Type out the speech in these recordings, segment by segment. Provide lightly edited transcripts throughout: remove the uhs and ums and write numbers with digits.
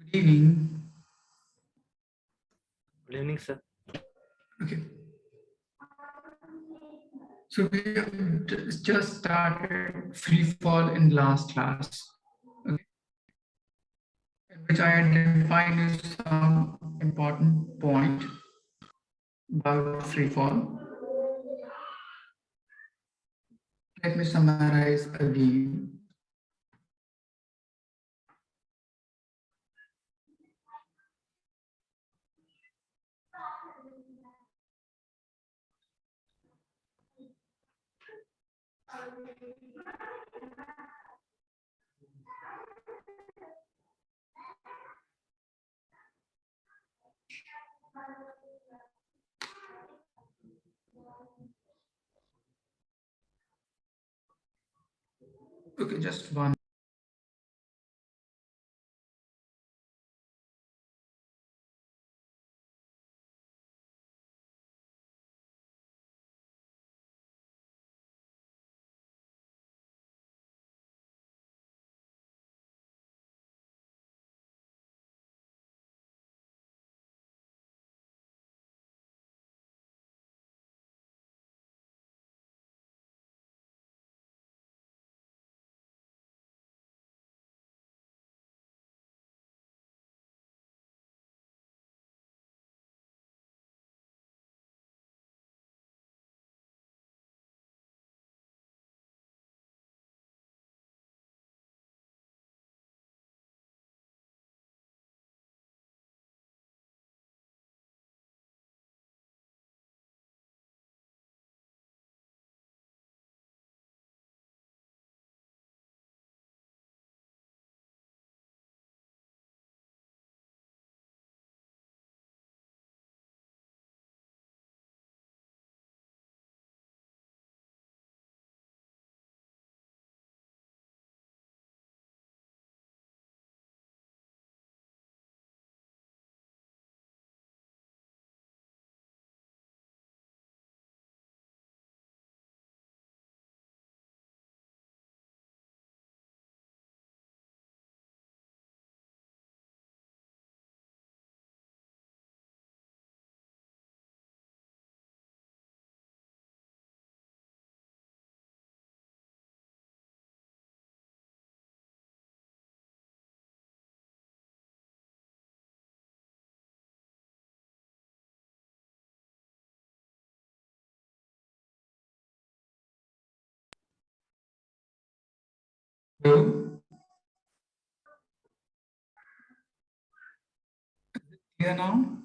Good evening. Good evening, sir. Okay. So we have just started free fall in last class, okay, in which I identified you some important point about free fall. Let me summarize again. Okay, just one. Hello, here now.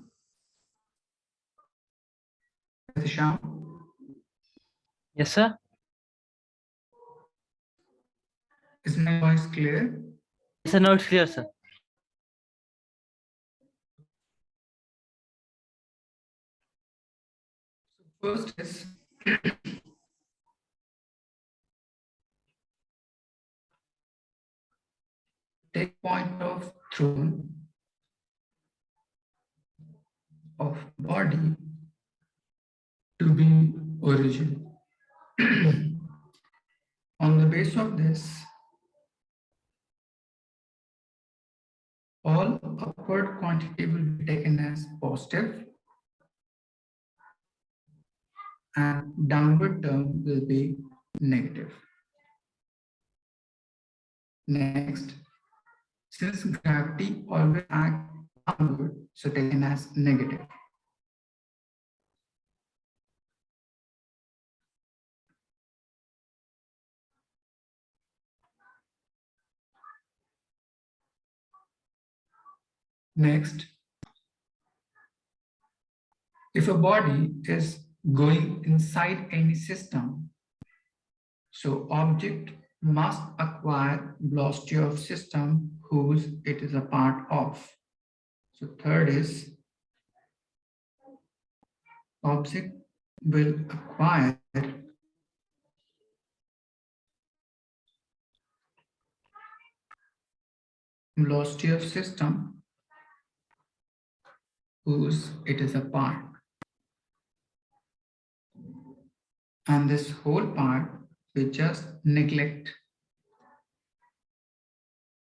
Sham. Yes, sir. Is my voice clear? Yes, sir. Now it's clear, sir. First is take point of throne of body to be origin. On the basis of this, all upward quantity will be taken as positive and downward term will be negative. Next, since gravity always acts downward, so taken as negative. Next, if a body is going inside any system, so object must acquire velocity of system whose it is a part of. So third is object will acquire velocity of system whose it is a part. And this whole part we just neglect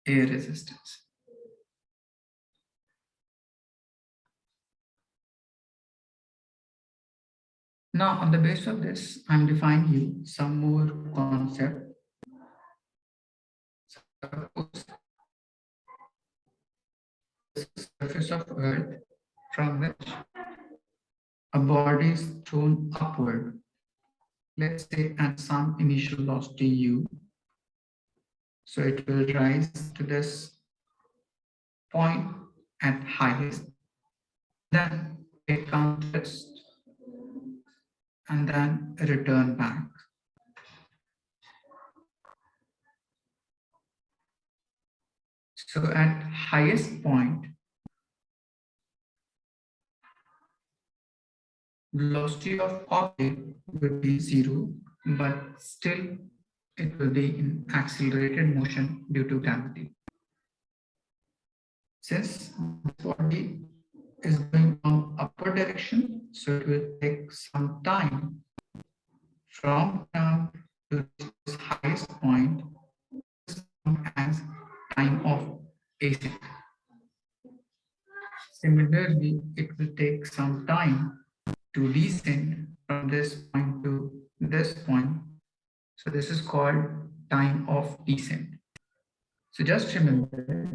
air resistance. Now, on the basis of this, I'm defining you some more concept. Suppose this is surface of Earth from which a body is thrown upward. Let's say at some initial velocity u. So it will rise to this point at highest, then it comes rest and then return back. So at highest point, velocity of object will be zero, but still it will be in accelerated motion due to gravity. Since this body is going on upward direction, so it will take some time from ground to this highest point, known as time of ascent. Similarly, it will take some time to descend from this point to this point. So this is called time of descent. So just remember,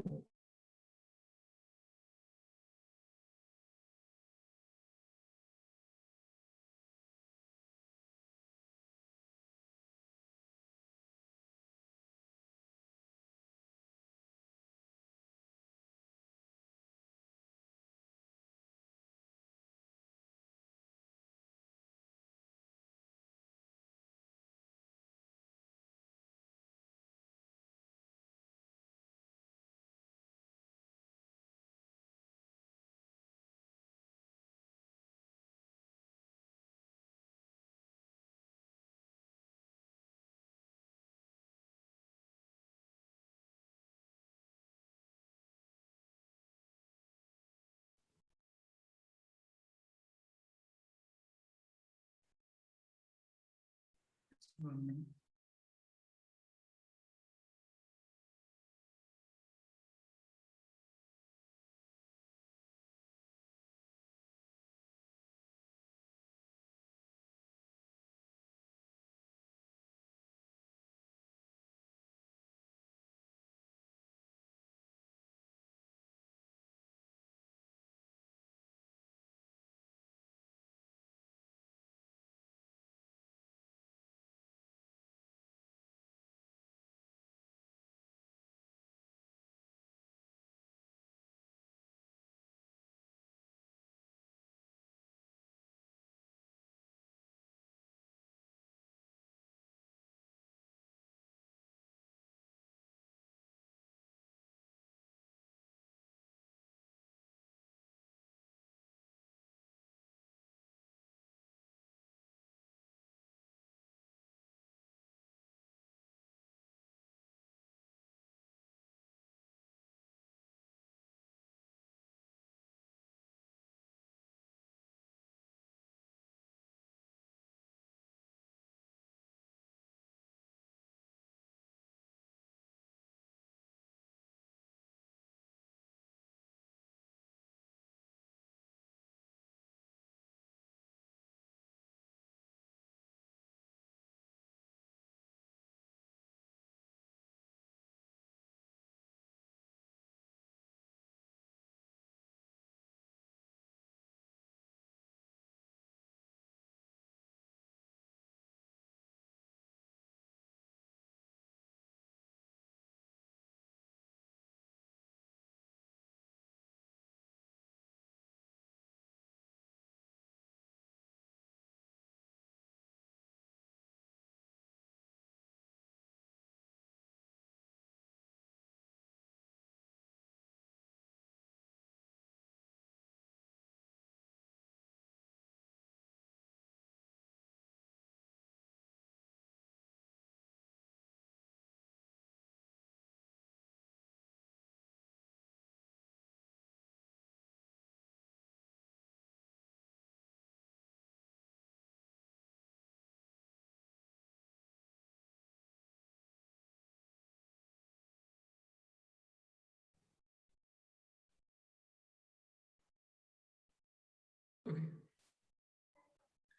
okay.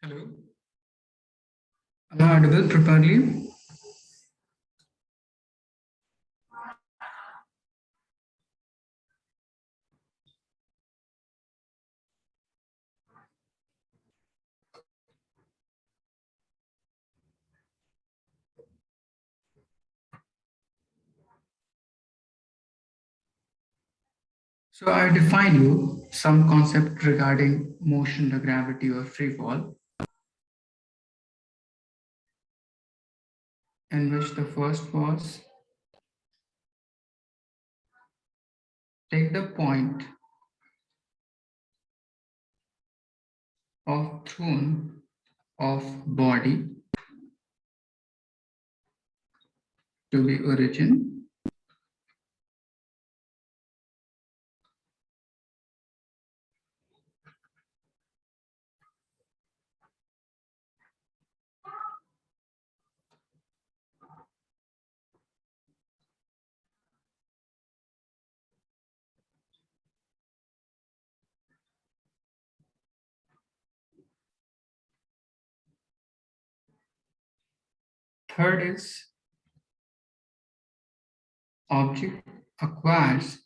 Hello. Am I audible properly? So I define you some concept regarding motion, the gravity or free fall, in which the first was take the point of thrown of body to be origin. Third is object acquires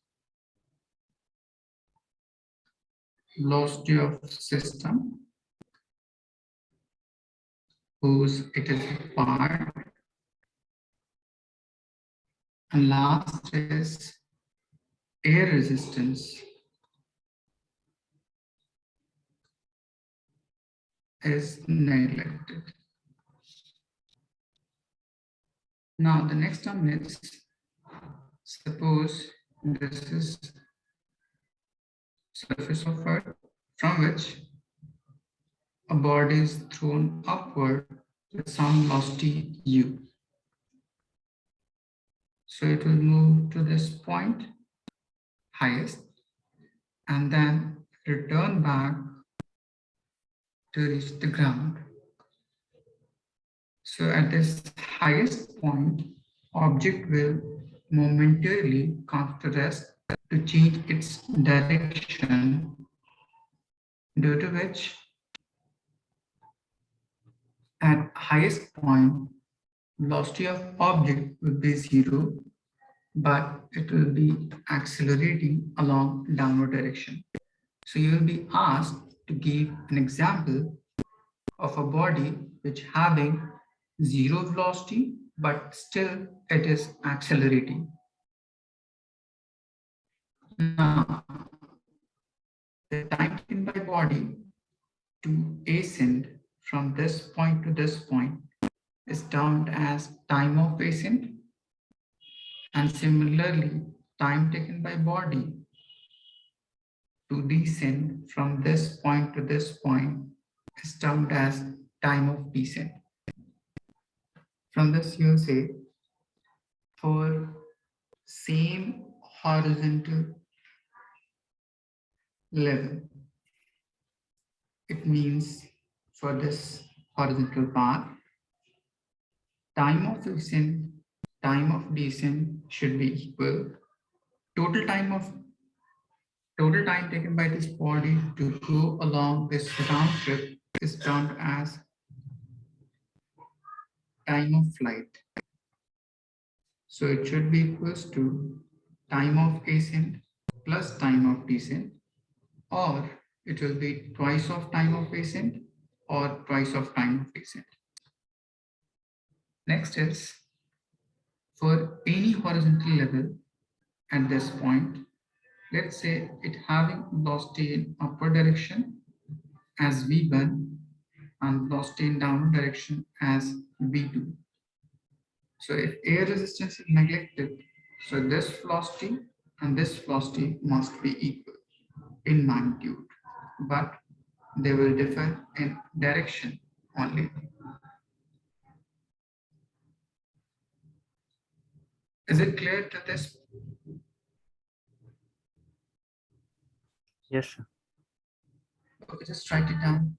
velocity of system whose it is a part. And last is air resistance is neglected. Now the next term is, suppose this is surface of earth from which a body is thrown upward with some velocity u. So it will move to this point highest and then return back to reach the ground. So at this highest point, object will momentarily come to rest to change its direction, due to which at highest point velocity of object will be zero, but it will be accelerating along downward direction. So you will be asked to give an example of a body which having zero velocity, but still it is accelerating. Now, the time taken by body to ascend from this point to this point is termed as time of ascent, and similarly, time taken by body to descend from this point to this point is termed as time of descent. From this, you say for same horizontal level, it means for this horizontal path, time of ascent, time of descent should be equal. Total time of total time taken by this body to go along this round trip is termed as time of flight. So it should be equals to time of ascent plus time of descent, or it will be twice of time of ascent or twice of time of descent. Next is for any horizontal level at this point, let's say it having velocity in upward direction as v1 and velocity in downward direction as v2. So if air resistance is neglected, so this velocity and this velocity must be equal in magnitude, but they will differ in direction only. Is it clear to this? Yes, sir. Okay, just write it down.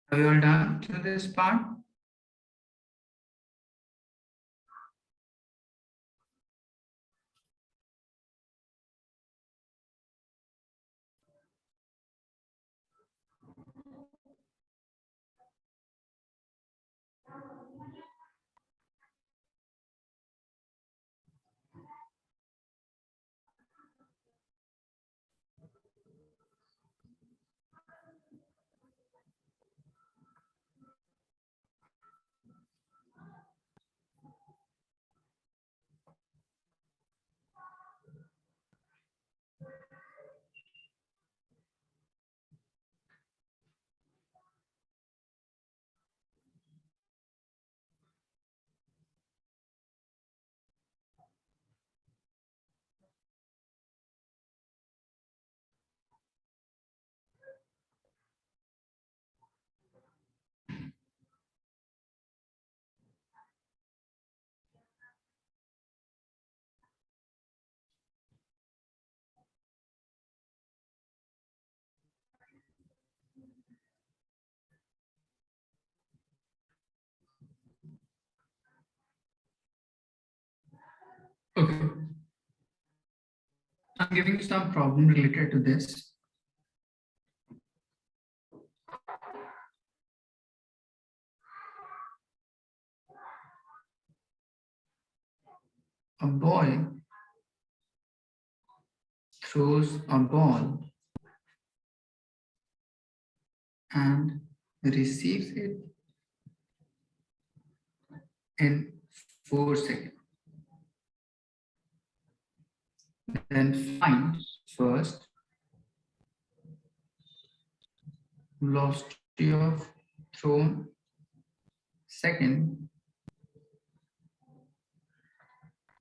Are you all done to this part? Okay. I'm giving you some problem related to this. A boy throws a ball and receives it in 4 seconds. Then find first velocity of thrown, second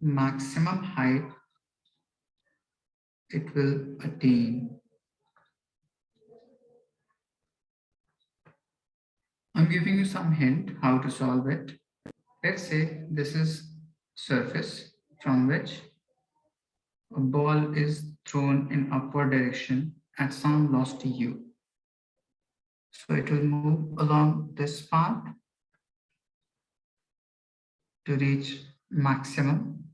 maximum height it will attain. I'm giving you some hint how to solve it. Let's say this is surface from which a ball is thrown in upward direction at some velocity u. So it will move along this path to reach maximum,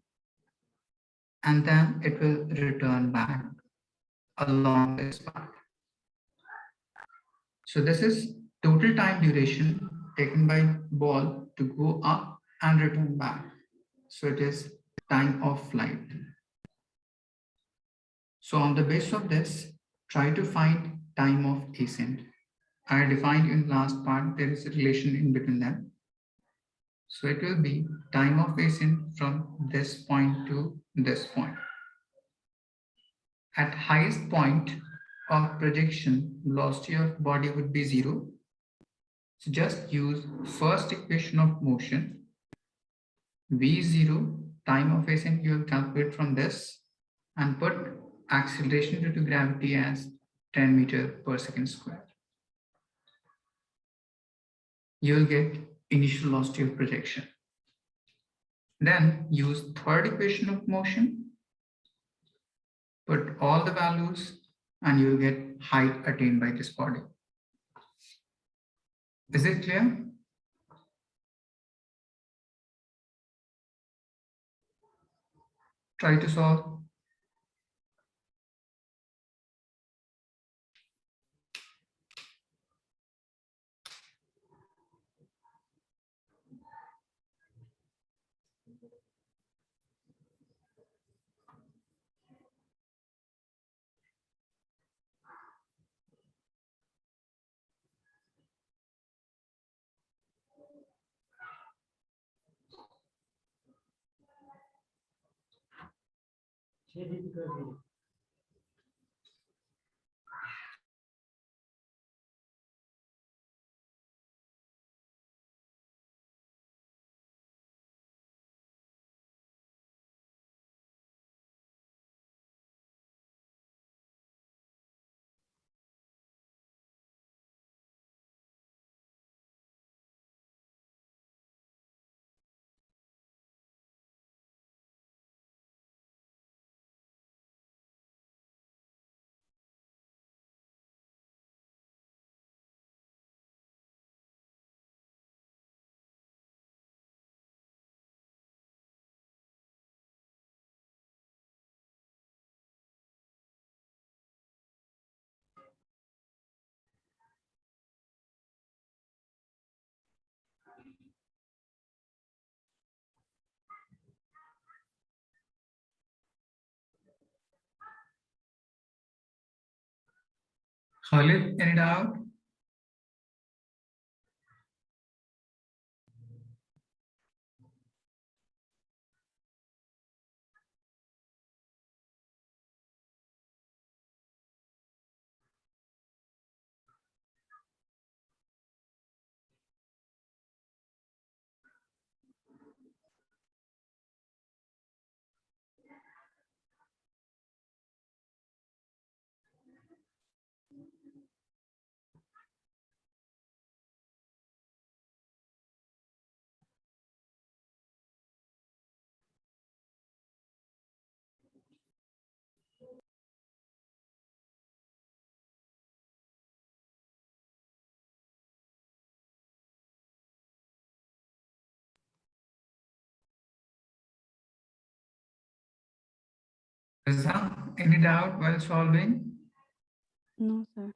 and then it will return back along this path. So this is total time duration taken by ball to go up and return back. So it is time of flight. So on the basis of this, try to find time of ascent. I defined in last part, there is a relation in between them. So it will be time of ascent from this point to this point. At highest point of projection, velocity of body would be 0. So just use first equation of motion, v0, time of ascent you will calculate from this, and put acceleration due to gravity as 10 meter per second square. You will get initial velocity of projection. Then use third equation of motion, put all the values, and you will get height attained by this body. Is it clear? Try to solve. Khalid, any doubt? Rizha, any doubt while solving? No, sir.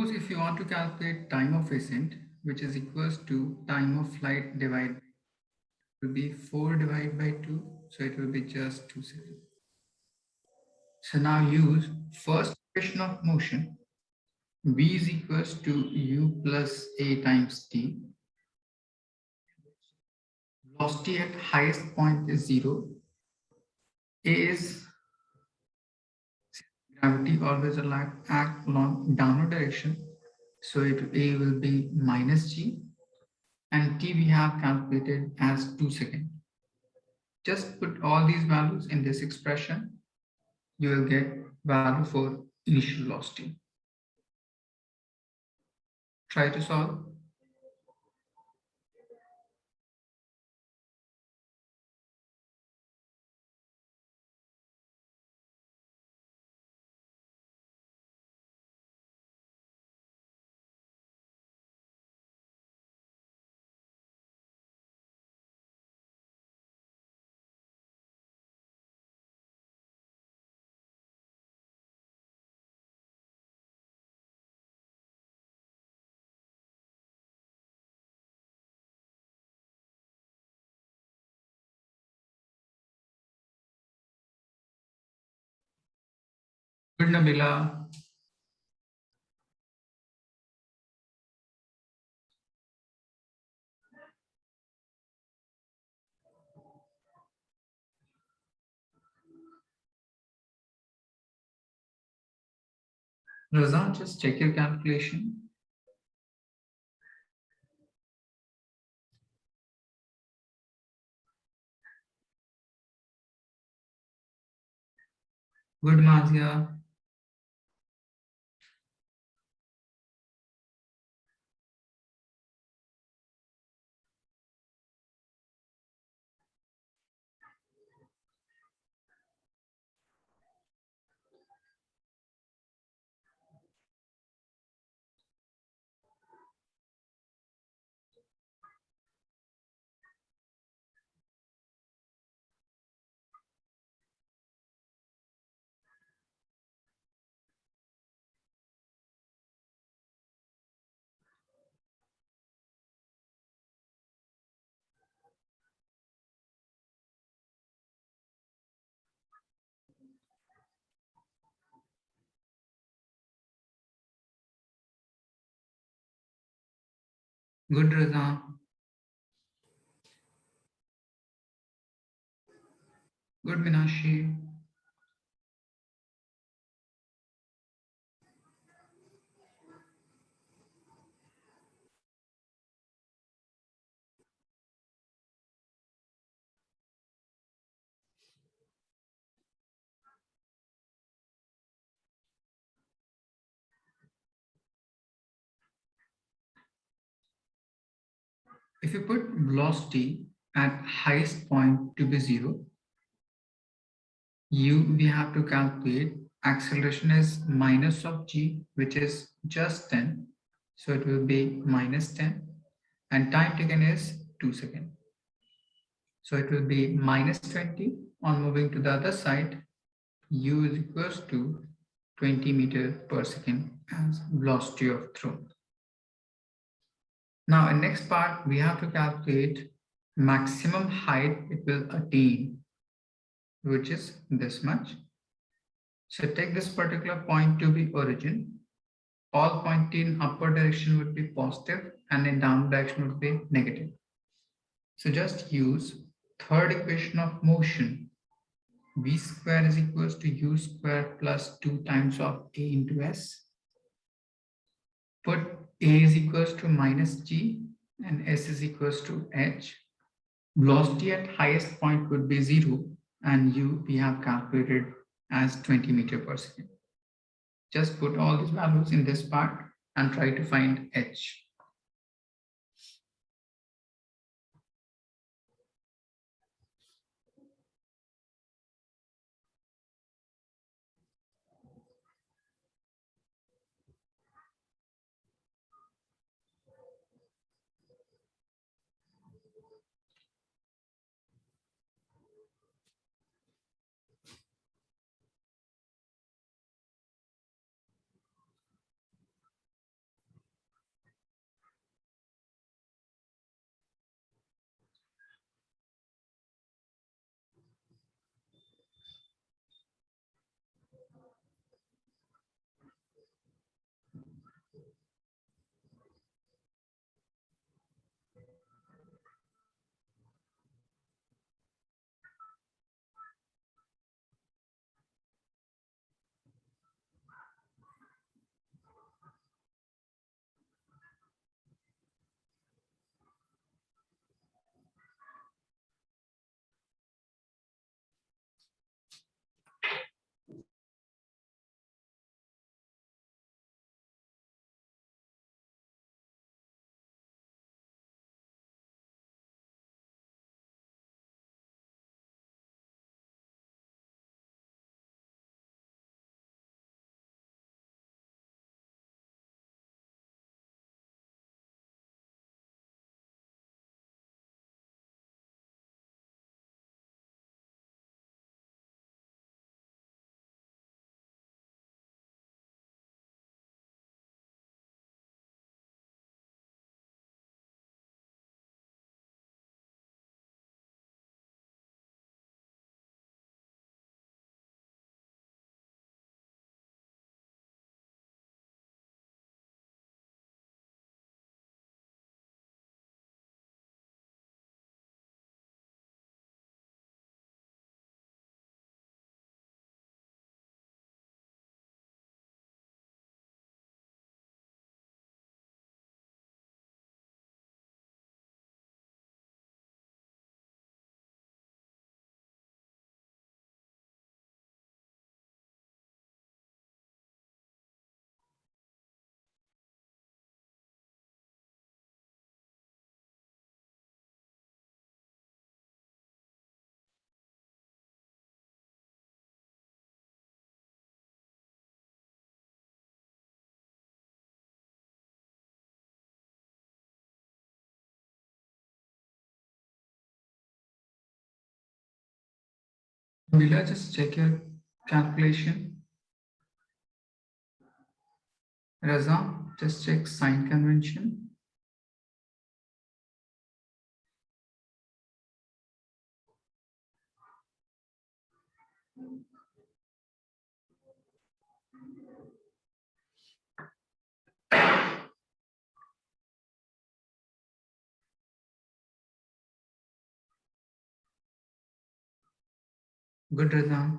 Suppose if you want to calculate time of ascent, which is equals to time of flight divided, will be 4 divided by 2, so it will be just 2 seconds. So now use first equation of motion, v is equals to u plus a times t. Velocity at highest point is 0. A is gravity always act along downward direction, so a will be minus g, and t we have calculated as 2 seconds. Just put all these values in this expression, you will get value for initial velocity. Try to solve. Good, Nabila. Raza, just check your calculation. Good, Madhya. Good, Raza. Good, Minashi. If you put velocity at highest point to be 0, we have to calculate acceleration is minus of g, which is just 10. So it will be minus 10. And time taken is 2 seconds. So it will be minus 20. On moving to the other side, u is equals to 20 meter per second as velocity of throw. Now in next part, we have to calculate maximum height it will attain, which is this much. So take this particular point to be origin. All point in upward direction would be positive and in downward direction would be negative. So just use third equation of motion. V square is equals to u square plus 2 times of a into s. Put a is equals to minus g and s is equals to h. Velocity at highest point would be 0 and u we have calculated as 20 meter per second. Just put all these values in this part and try to find h. Bila, just check your calculation. Raza, just check sign convention. Good, Raza.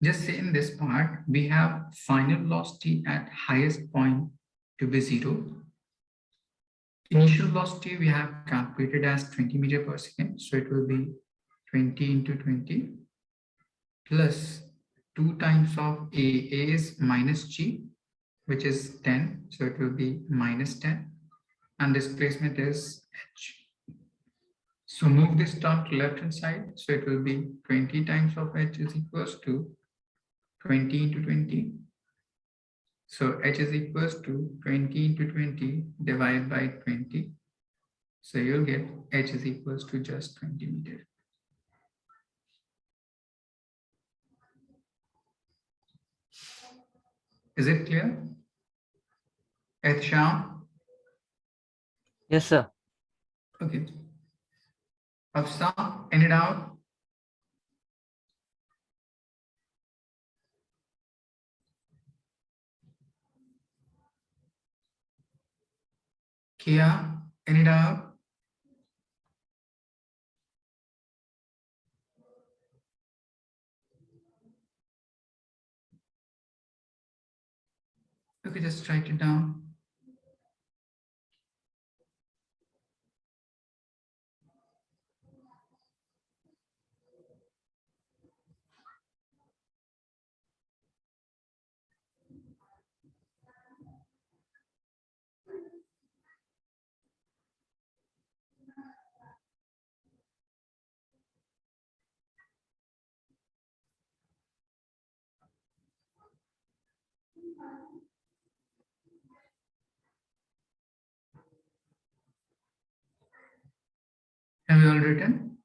Just say in this part, we have final velocity at highest point to be 0. Initial velocity we have calculated as 20 meter per second. So it will be 20 into 20 plus 2 times of A. A is minus G, which is 10. So it will be minus 10. And displacement is H. So move this term to left hand side. So it will be 20 times of H is equals to 20 into 20. So H is equals to 20 into 20 divided by 20. So you'll get H is equals to just 20 meter. Is it clear? Sham? Yes, sir. Okay. Afsa, any doubt? Kia, any doubt? Okay, just write it down. Have you all written?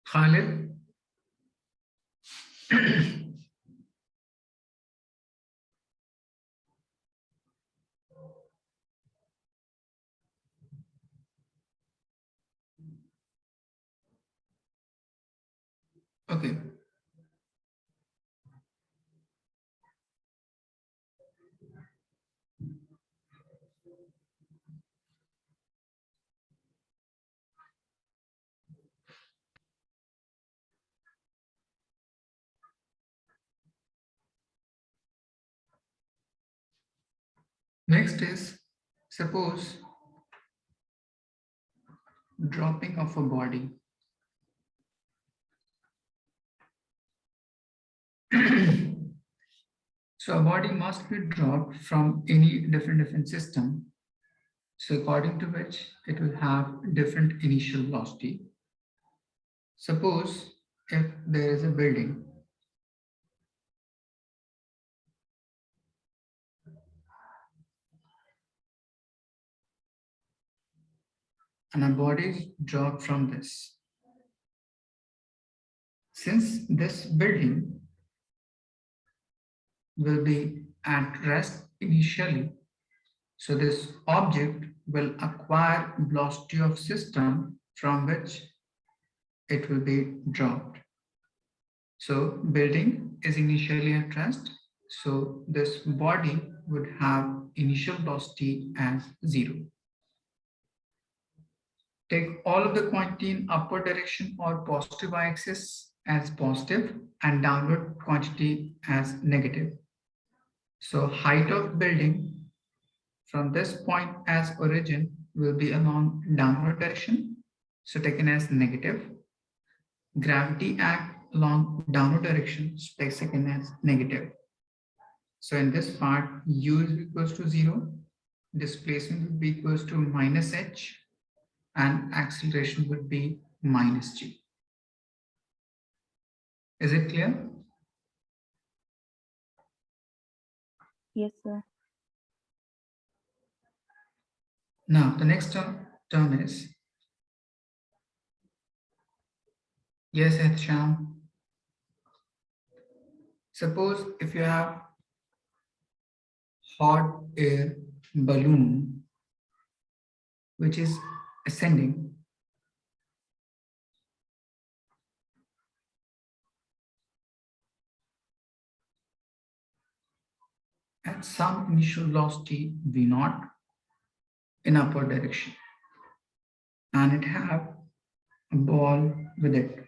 Khalid? Okay. Next is, suppose dropping of a body. So a body must be dropped from any different system. So according to which it will have different initial velocity. Suppose if there is a building, and a body is dropped from this. Since this building will be at rest initially, so this object will acquire velocity of system from which it will be dropped. So building is initially at rest, so this body would have initial velocity as 0. Take all of the quantity in upward direction or positive y-axis as positive and downward quantity as negative. So height of building from this point as origin will be along downward direction, so taken as negative. Gravity act along downward direction, so take second as negative. So in this part, u is equals to 0, displacement would be equals to minus h, and acceleration would be minus g. Is it clear? Yes, sir. Now, the next term is, yes, Sham. Suppose if you have hot air balloon which is ascending, at some initial velocity v0 in upward direction, and it have a ball with it.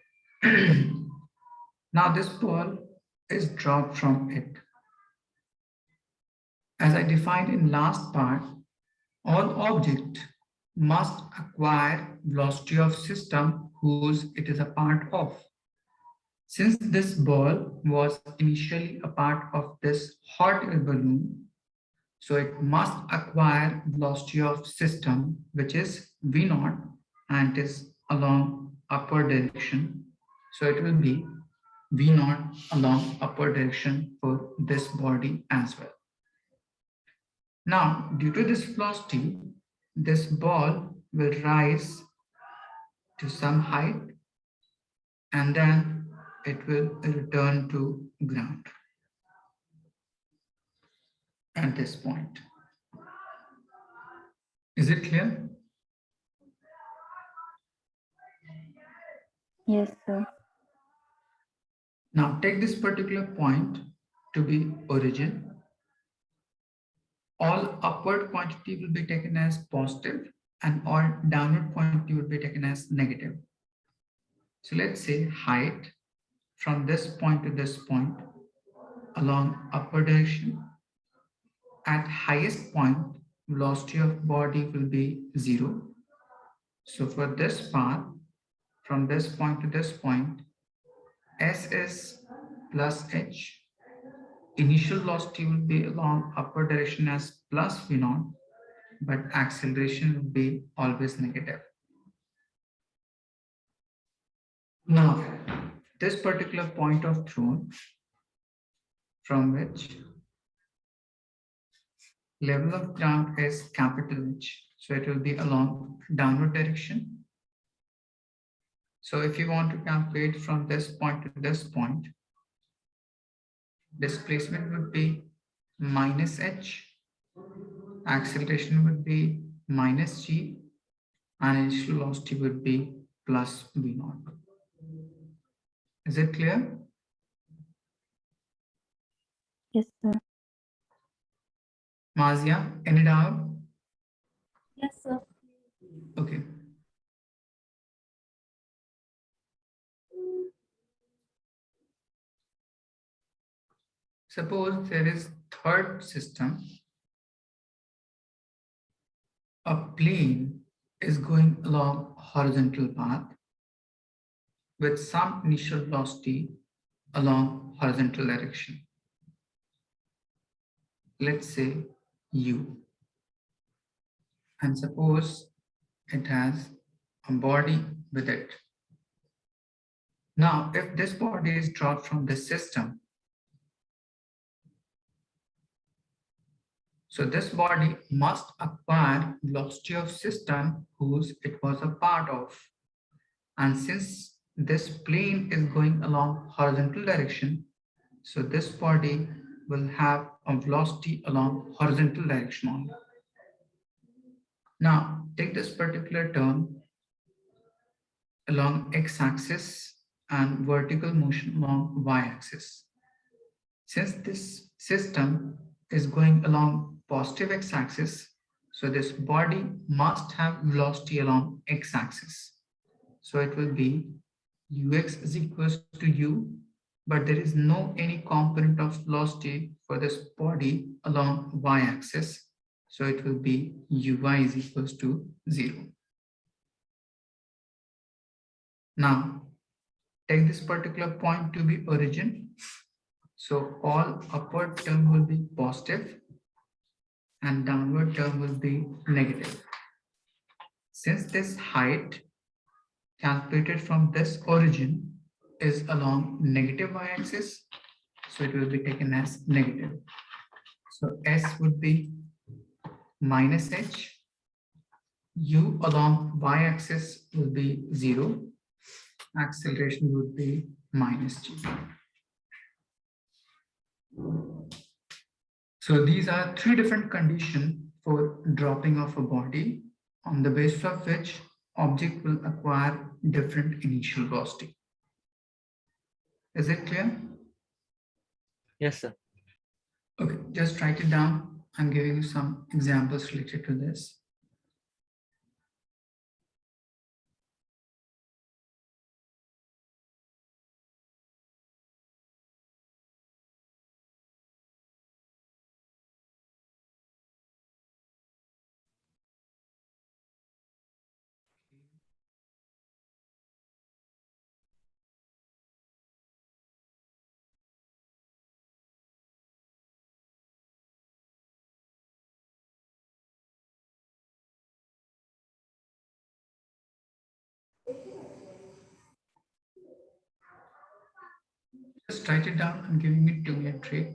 Now this ball is dropped from it. As I defined in last part, all object must acquire velocity of system whose it is a part of. Since this ball was initially a part of this hot air balloon, so it must acquire velocity of system which is v0 and is along upward direction. So it will be v0 along upward direction for this body as well. Now, due to this velocity, this ball will rise to some height and then it will return to ground at this point. Is it clear? Yes, sir. Now take this particular point to be origin. All upward quantity will be taken as positive and all downward quantity will be taken as negative. So let's say height from this point to this point along upward direction. At highest point, velocity of body will be 0. So for this path, from this point to this point, S is plus h. Initial velocity will be along upward direction as plus v0, but acceleration will be always negative. Now, this particular point of thrown from which level of ground is capital H, so it will be along downward direction. So if you want to calculate from this point to this point, displacement would be minus h, acceleration would be minus g, and initial velocity would be plus v0. Is it clear? Yes, sir. Mazia, any doubt? Yes, sir. Okay. Suppose there is third system. A plane is going along horizontal path with some initial velocity along horizontal direction. Let's say u. And suppose it has a body with it. Now, if this body is dropped from this system, so this body must acquire velocity of system whose it was a part of. And since this plane is going along horizontal direction, so this body will have a velocity along horizontal direction only. Now, take this particular term along x-axis and vertical motion along y-axis. Since this system is going along positive x-axis, so this body must have velocity along x-axis. So it will be ux is equals to u, but there is no any component of velocity for this body along y-axis. So it will be uy is equals to 0. Now, take this particular point to be origin. So all upward term will be positive and downward term will be negative. Since this height calculated from this origin is along negative y-axis, so it will be taken as negative. So S would be minus h. U along y-axis will be 0. Acceleration would be minus g. So these are three different conditions for dropping of a body on the basis of which object will acquire different initial velocity. Is it clear? Yes, sir. Okay, just write it down. I'm giving you some examples related to this. Just write it down. I'm giving it to me a trick.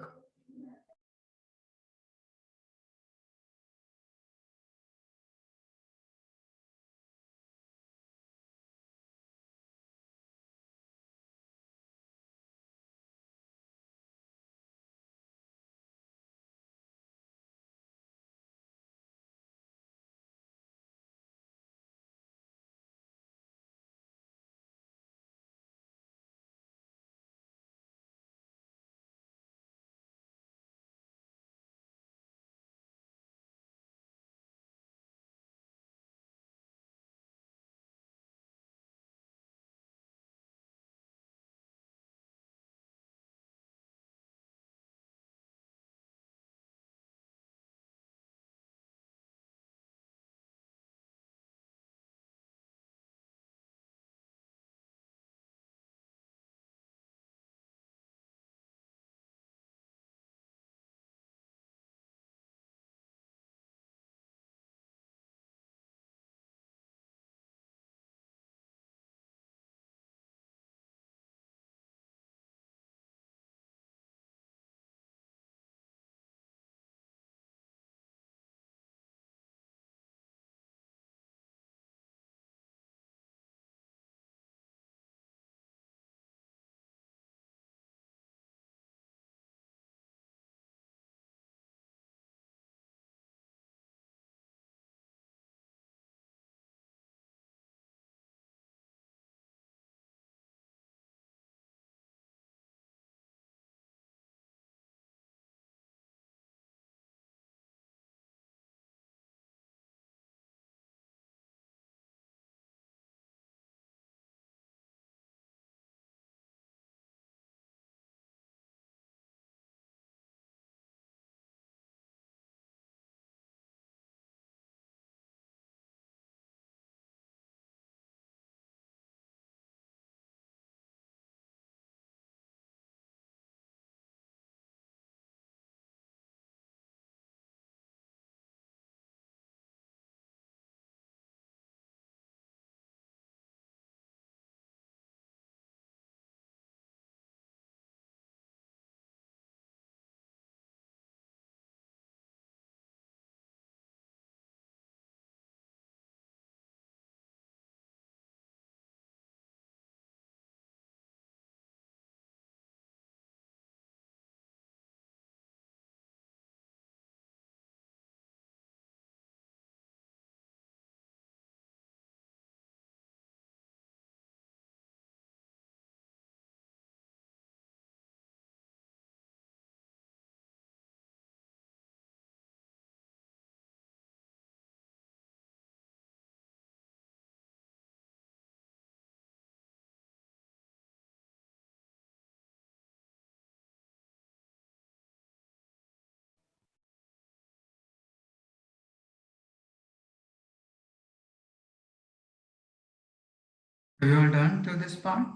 Are you all done to this part?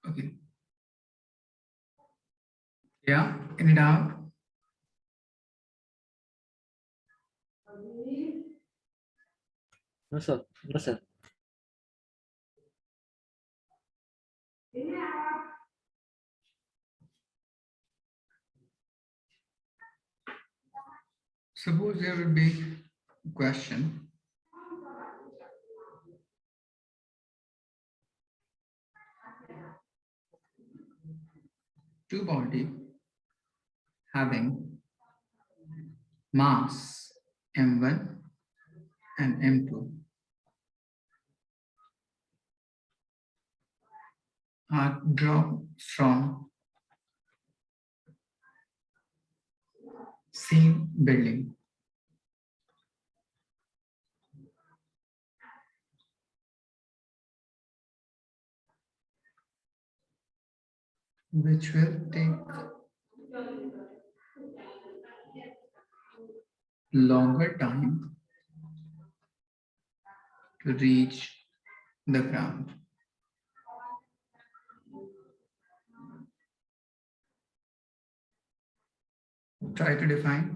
Okay. Yeah, in it out. No, sir. No, sir. Suppose there will be a question. Two body having mass m1 and m2 are dropped from same building. Which will take longer time to reach the ground. Try to define.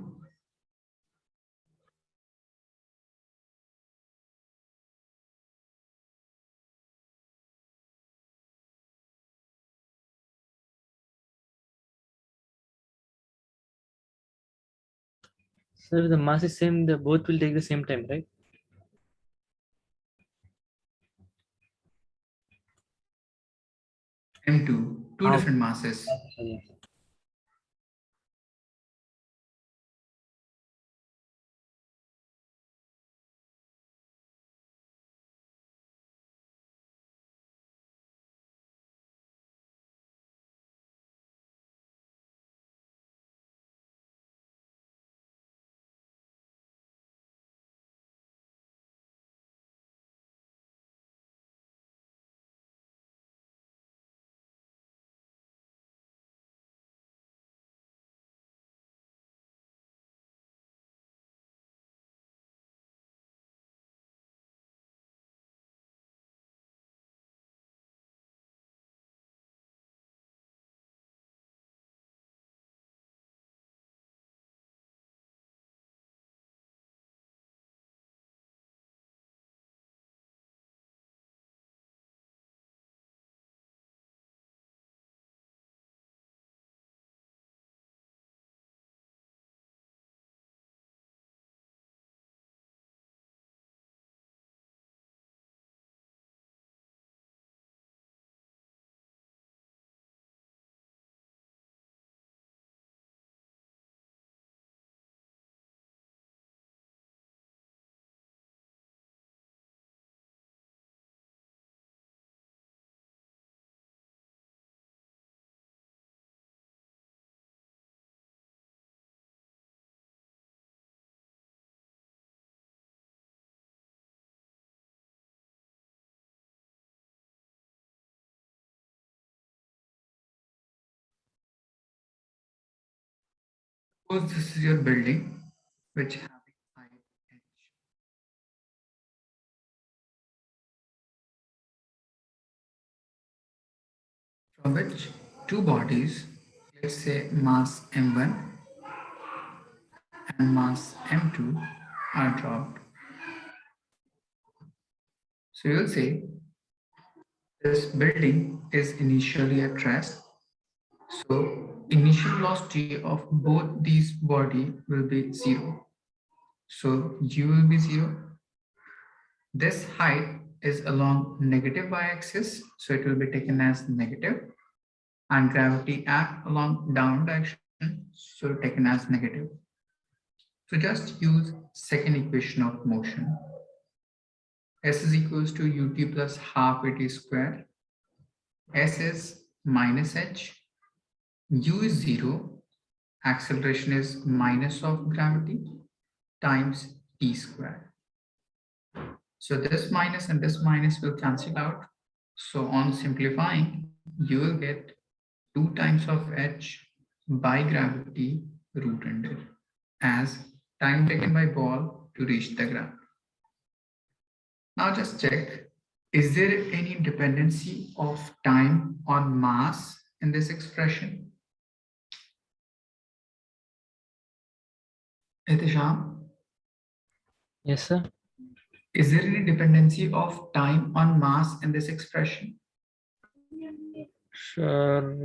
Sir, if the mass is same, the both will take the same time, right? M2, two Ah, different masses. yes. Suppose this is your building, which having height h. From which two bodies, let's say mass m1 and mass m2 are dropped. So you'll say this building is initially at rest. So initial velocity of both these body will be 0. So u will be 0. This height is along negative y-axis, so it will be taken as negative, and gravity act along down direction, so taken as negative. So just use second equation of motion. S is equals to ut plus half at square. S is minus h. U is 0. Acceleration is minus of gravity times t square. So this minus and this minus will cancel out. So on simplifying, you will get 2 times of h by gravity root under as time taken by ball to reach the ground. Now just check Is there any dependency of time on mass in this expression? Etisham, Yes, sir. is there any dependency of time on mass in this expression? Sure.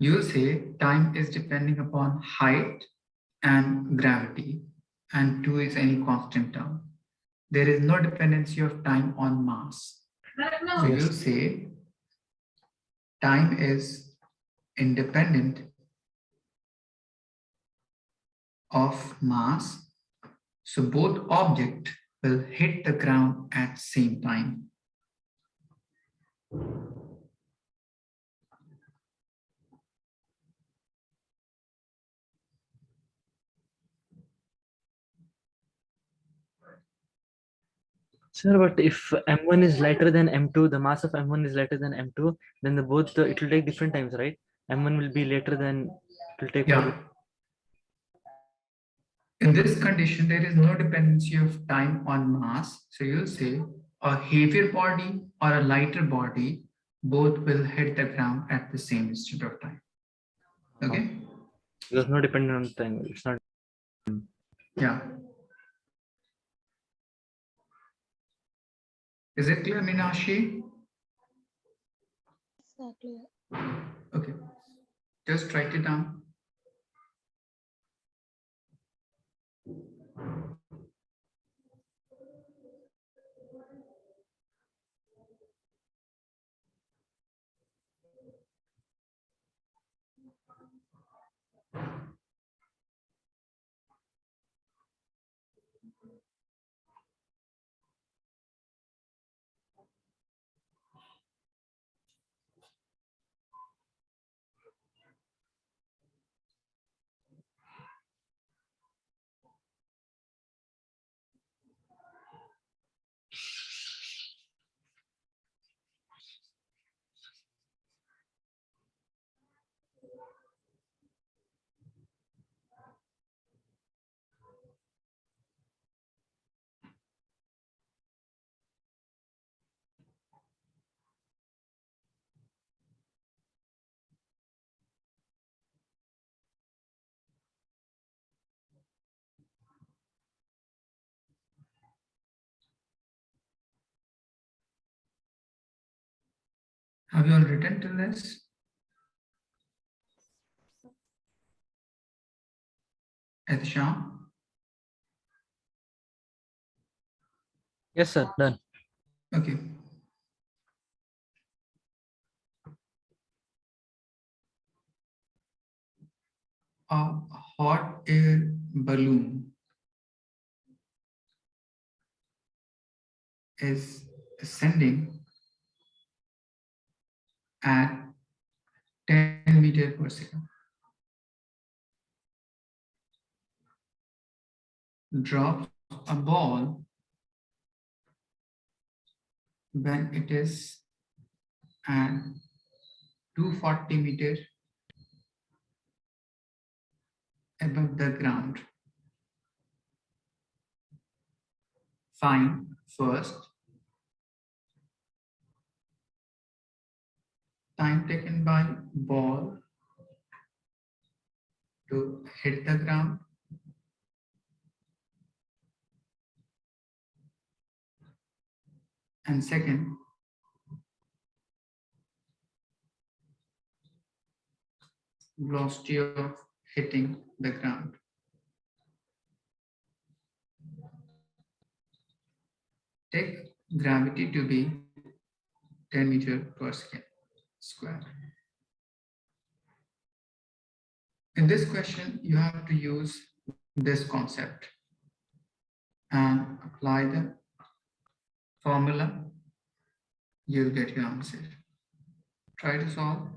You say time is depending upon height and gravity, and 2 is any constant term. There is no dependency of time on mass. So Yes. you say time is independent of mass. So both objects will hit the ground at same time. Sir, but if M1 is lighter than M2, the mass of M1 is lighter than M2, then the both it will take different times, right? M1 will be later than it will take more. Yeah. In this condition, there is no dependency of time on mass. So you'll say a heavier body or a lighter body, both will hit the ground at the same instant of time. Okay? There's no dependent on time. It's not. Yeah. Is it clear, Minashi? Exactly. Okay. Just write it down. Have you all written till this? Etisham? Yes, sir. Done. Okay. A hot air balloon is ascending at 10 meters per second. Drops a ball when it is at 240 meters above the ground. Find first time taken by ball to hit the ground, and second velocity of hitting the ground. Take gravity to be 10 meters per second square. In this question, you have to use this concept and apply the formula. You'll get your answer. Try to solve.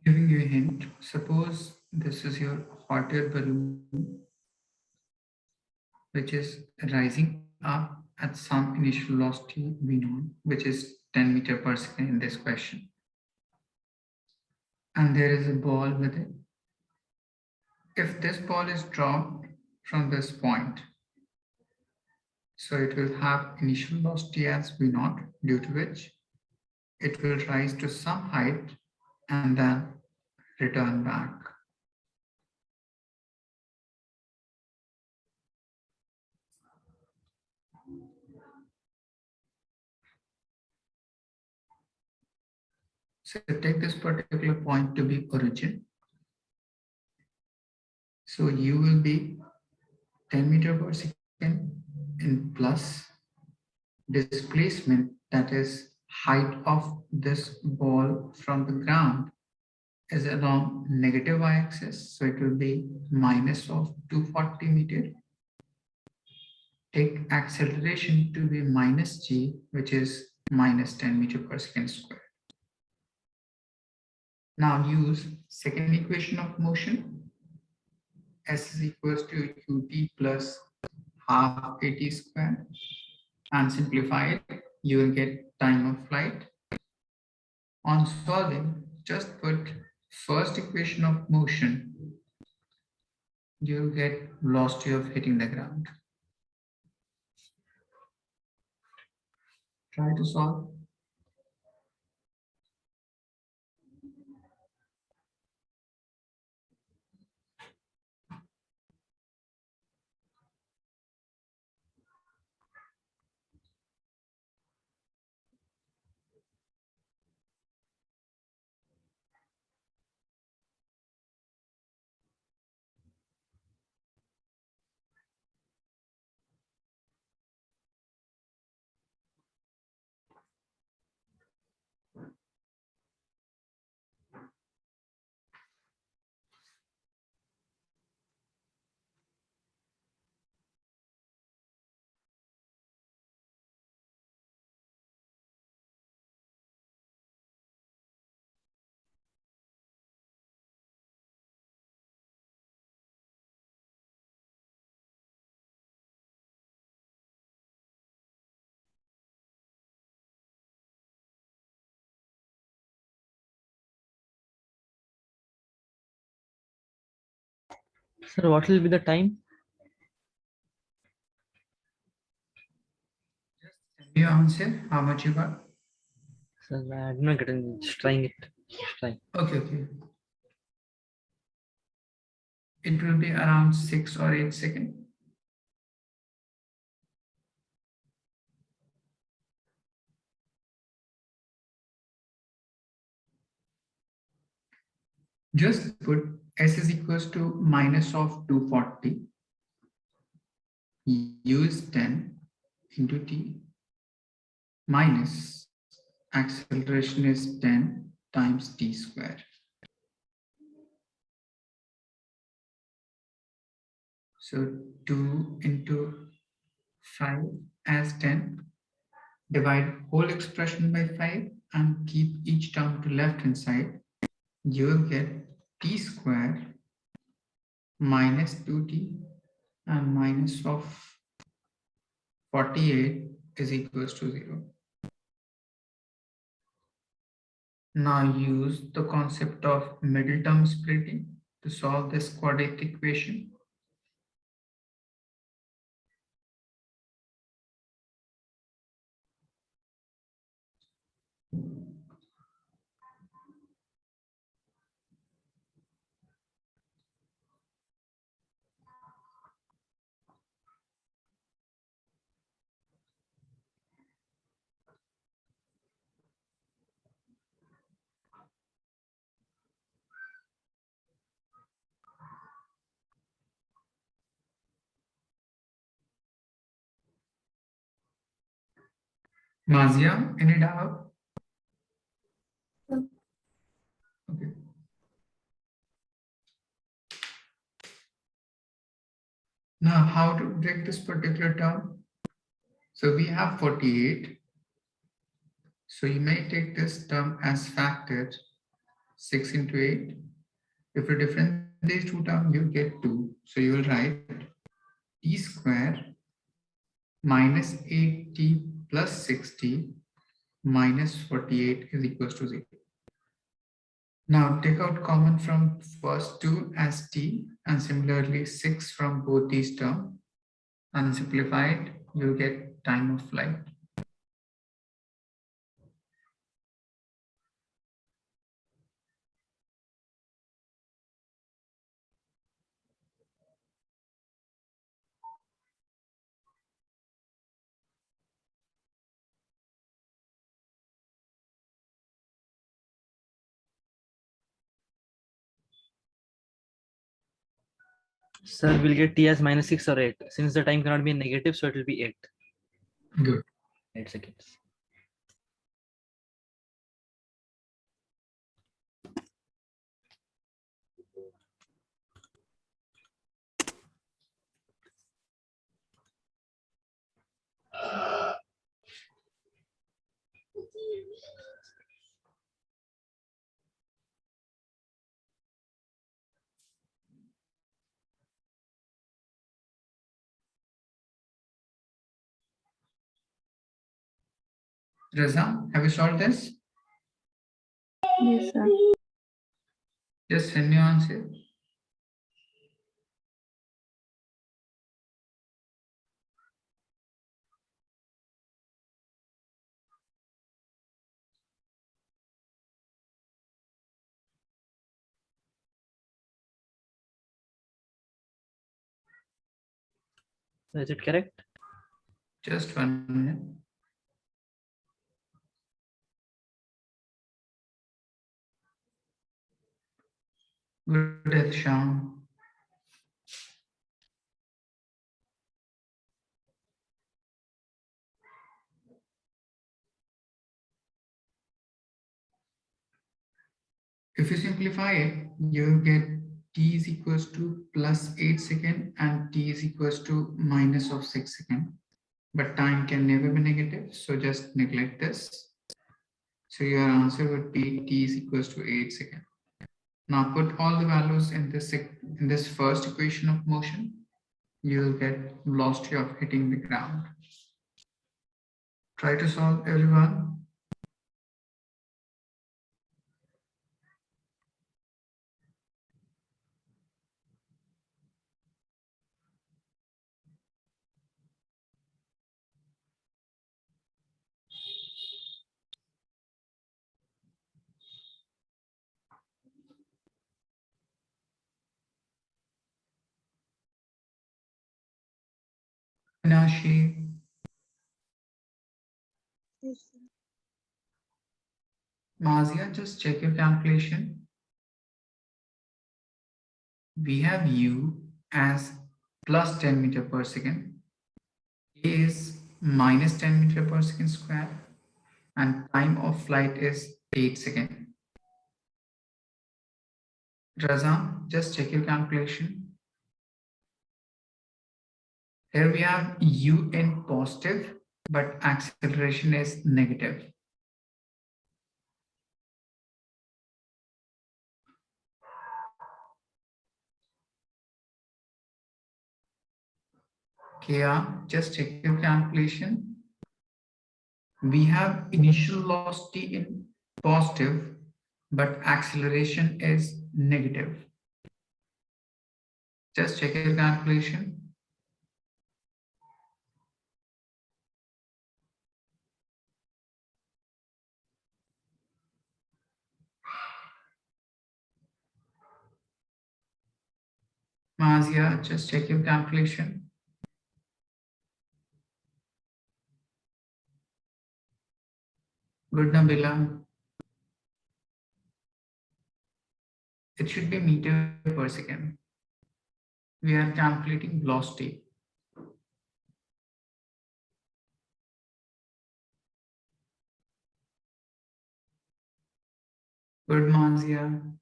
Giving you a hint, suppose this is your hot air balloon, which is rising up at some initial velocity v naught, which is 10 meter per second in this question. And there is a ball with it. If this ball is dropped from this point, so it will have initial velocity as v naught, due to which it will rise to some height and then return back. So take this particular point to be origin. So you will be 10 meter per second in plus displacement, that is height of this ball from the ground, is along negative y-axis. So it will be minus of 240 meter. Take acceleration to be minus g, which is minus 10 meter per second squared. Now use second equation of motion. S is equals to ut plus half at squared, and simplify it, you will get time of flight. On solving, just put first equation of motion, you will get velocity of hitting the ground. Try to solve. Sir, what will be the time? Just tell me your answer, how much you got? Sir, I did not get it. Just trying it. Just trying. Okay. It will be around 6 or 8 seconds. Just put S is equals to minus of 240, use 10 into t, minus acceleration is 10 times t squared. So 2 into 5 as 10, divide whole expression by 5 and keep each term to left hand side. You will get t squared minus 2t and minus of 48 is equals to 0. Now use the concept of middle term splitting to solve this quadratic equation. Nazia, any doubt? No. Okay. Now, how to break this particular term? So we have 48. So you may take this term as factor. 6 into 8. If you differentiate these two terms, you get 2. So you will write t square minus 8t plus 60 minus 48 is equals to 0. Now take out common from first two as t and similarly 6 from both these terms. Unsimplified, you get time of flight. Sir, we'll get t as minus 6 or 8. Since the time cannot be negative, so it will be 8. Good. 8 seconds. Raza, have you solved this? Yes, sir. Just send your answer. Is it correct? Just 1 minute. Good, Sham. If you simplify it, you get t is equals to plus 8 second and t is equals to minus of 6 second. But time can never be negative, so just neglect this. So your answer would be t is equals to 8 second. Now put all the values in this first equation of motion. You will get velocity of hitting the ground. Try to solve, everyone. Nashi, Yes, sir. Mazia, just check your calculation. We have u as plus 10 meter per second, a is minus 10 meter per second square, and time of flight is 8 seconds. Raza, just check your calculation. Here we have u in positive, but acceleration is negative. Kia, just check your calculation. We have initial velocity in positive, but acceleration is negative. Just check your calculation. Mazia, just check your calculation. Good, Nabila. It should be meter per second. We are calculating velocity. Good, Mazia.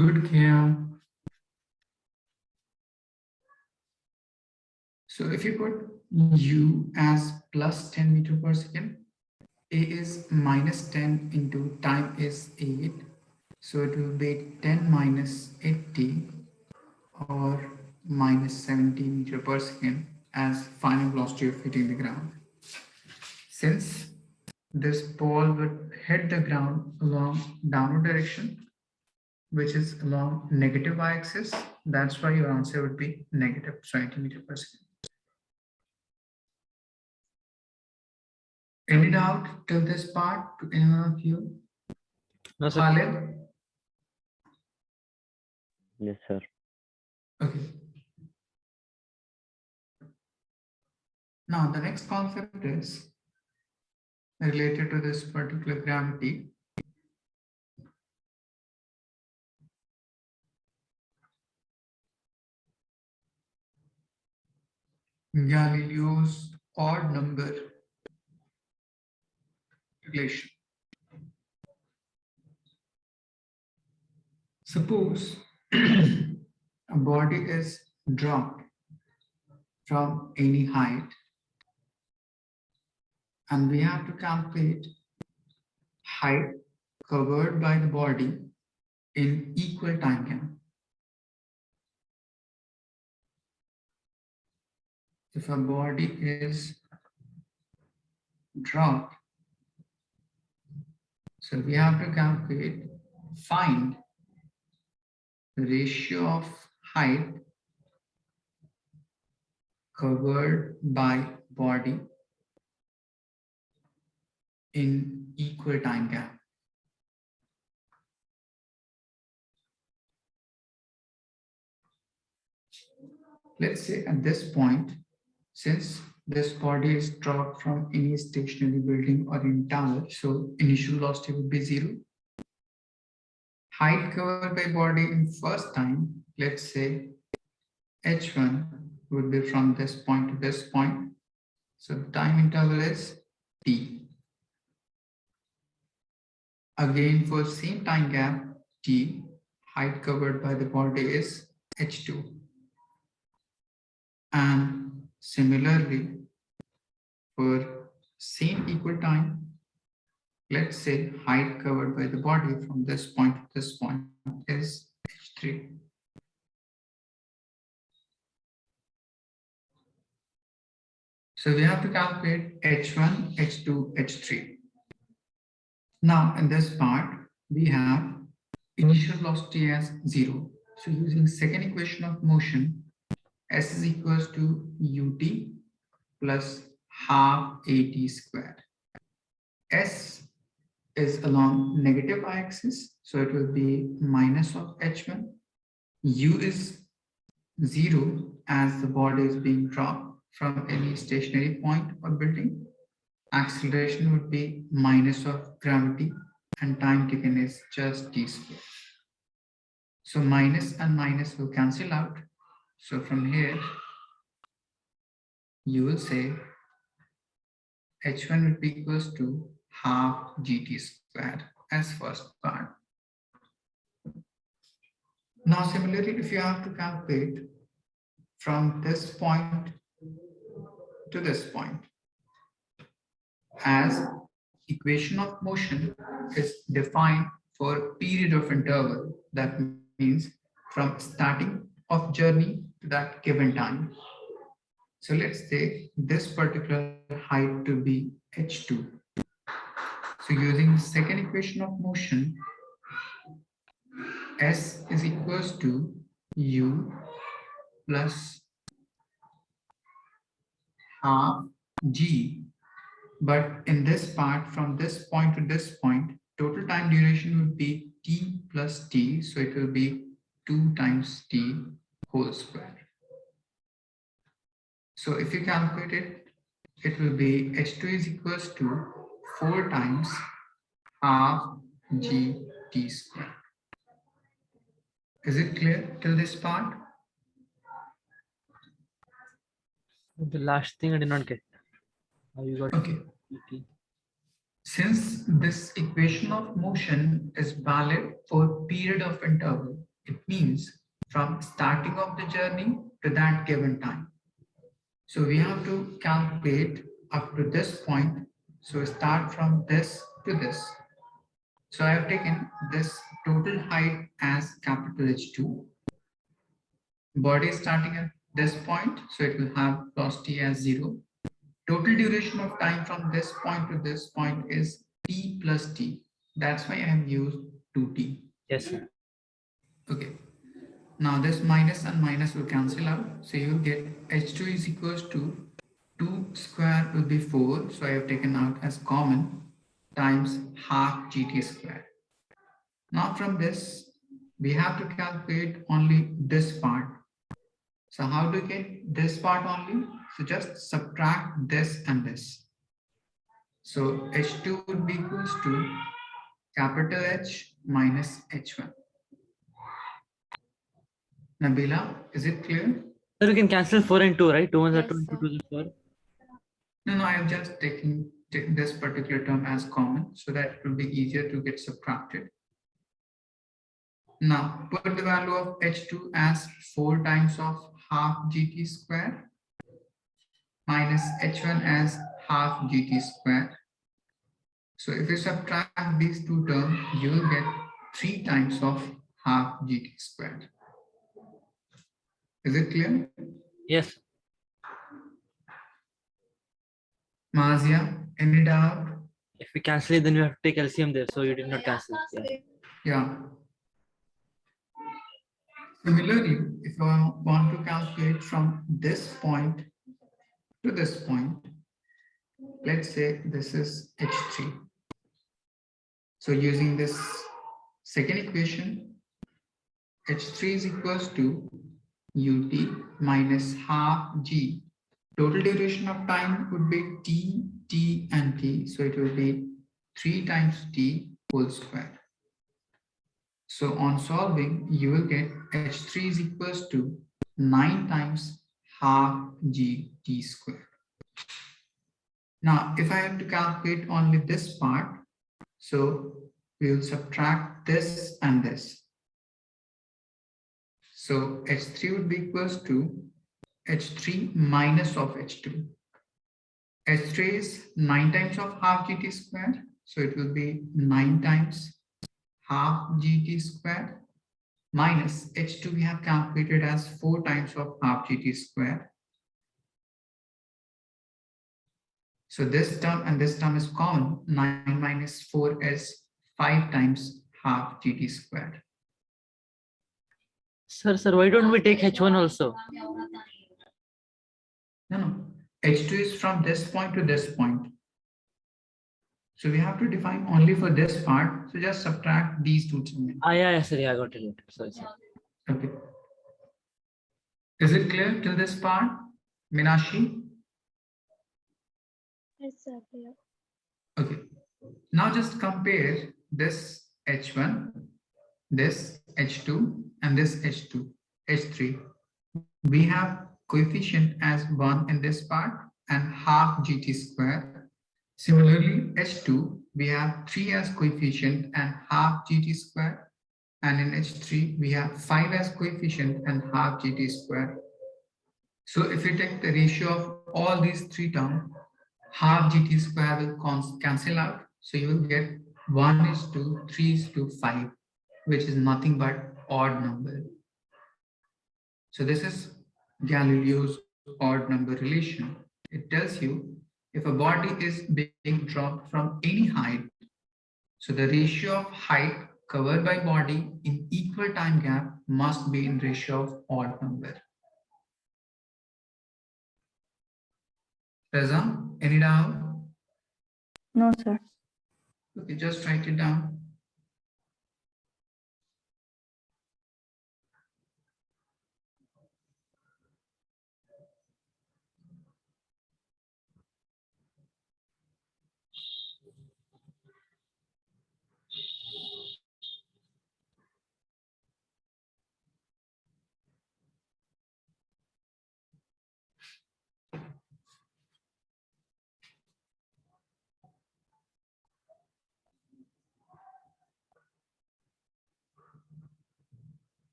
Good, Kia. So if you put u as plus 10 meter per second, a is minus 10 into time is 8. So it will be 10 minus 80 or minus 70 meter per second as final velocity of hitting the ground. Since this ball would hit the ground along downward direction, which is along negative y-axis, that's why your answer would be negative 20 meter per second. Any doubt till this part to anyone of you? No, sir. Khalid? Yes, sir. Okay. Now the next concept is related to this particular gravity. Galileo's odd number relation. Suppose a body is dropped from any height and we have to calculate height covered by the body in equal time gap. If a body is dropped, so we have to calculate, find the ratio of height covered by body in equal time gap. Let's say at this point, since this body is dropped from any stationary building or in tower, so initial velocity would be 0. Height covered by body in first time, let's say h1 would be from this point to this point. So the time interval is t. Again, for same time gap t, height covered by the body is h2. And similarly, for same equal time, let's say height covered by the body from this point to this point is h3. So we have to calculate h1, h2, h3. Now in this part, we have initial velocity as 0. So using second equation of motion, s is equals to ut plus half at squared. S is along negative y-axis, so it will be minus of h1. U is 0 as the body is being dropped from any stationary point or building. Acceleration would be minus of gravity and time taken is just t squared. So minus and minus will cancel out. So from here, you will say h1 would be equals to half gt squared as first part. Now similarly, if you have to calculate from this point to this point, as equation of motion is defined for period of interval, that means from starting of journey to that given time. So let's take this particular height to be h2. So using the second equation of motion, s is equals to u plus half g. But in this part, from this point to this point, total time duration would be t plus t. So it will be 2 times t whole square. So if you calculate it, it will be h2 is equals to 4 times half g t square. Is it clear till this part? The last thing I did not get. How you got Okay. ET? Since this equation of motion is valid for period of interval, It means from starting of the journey to that given time. So we have to calculate up to this point. So start from this to this. So I have taken this total height as capital H2. Body is starting at this point, so it will have velocity as 0. Total duration of time from this point to this point is t plus t. That's why I have used 2t. Yes, sir. Okay. Now this minus and minus will cancel out. So you will get H2 is equals to 2 square will be 4. So I have taken out as common times half gt square. Now from this, we have to calculate only this part. So how do you get this part only? So just subtract this and this. So H2 would be equals to capital H minus H1. Nabila, is it clear? Sir, you can cancel 4 and 2, right? 2 ones are Yes, 2 and sir. 2 is 4. No, I am just taking this particular term as common so that it will be easier to get subtracted. Now put the value of H2 as 4 times of half gt square minus H1 as half gt square. So if you subtract these two terms, you will get 3 times of half gt squared. Is it clear? Yes. Mazia, any doubt? If we cancel it, then we have to take LCM there. So you did not cancel. Yeah. Yeah. Similarly, if you want to calculate from this point to this point, let's say this is H3. So using this second equation, H3 is equals to ut minus half g. Total duration of time would be t, t, and t. So it will be 3 times t whole square. So on solving, you will get H3 is equals to 9 times half g t squared. Now, if I have to calculate only this part, so we will subtract this and this. So H3 would be equals to H3 minus of H2. H3 is 9 times of half gt squared. So it will be 9 times half gt squared minus H2 we have calculated as 4 times of half gt squared. So this term and this term is common. 9 minus 4 is 5 times half gt squared. Sir, why don't we take H1 also? No. H2 is from this point to this point. So we have to define only for this part. So just subtract these two terms. Yeah, sir. Yeah, I got it. Sorry, sir. Okay. Is it clear till this part? Minashi? Yes, sir. Clear. Okay. Now just compare this H1, this H2, and this H2, H3. We have coefficient as 1 in this part and half gt square. Similarly, H2, we have 3 as coefficient and half gt square. And in H3, we have 5 as coefficient and half gt square. So if you take the ratio of all these three terms, half gt square will cancel out. So you will get 1:3:5, which is nothing but odd number. So this is Galileo's odd number relation. It tells you if a body is being dropped from any height, so the ratio of height covered by body in equal time gap must be in ratio of odd number. Reza, any doubt? No, sir. Okay, just write it down.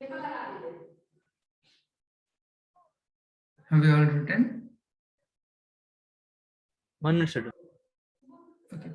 Have you all written? 1 minute, sir. Okay.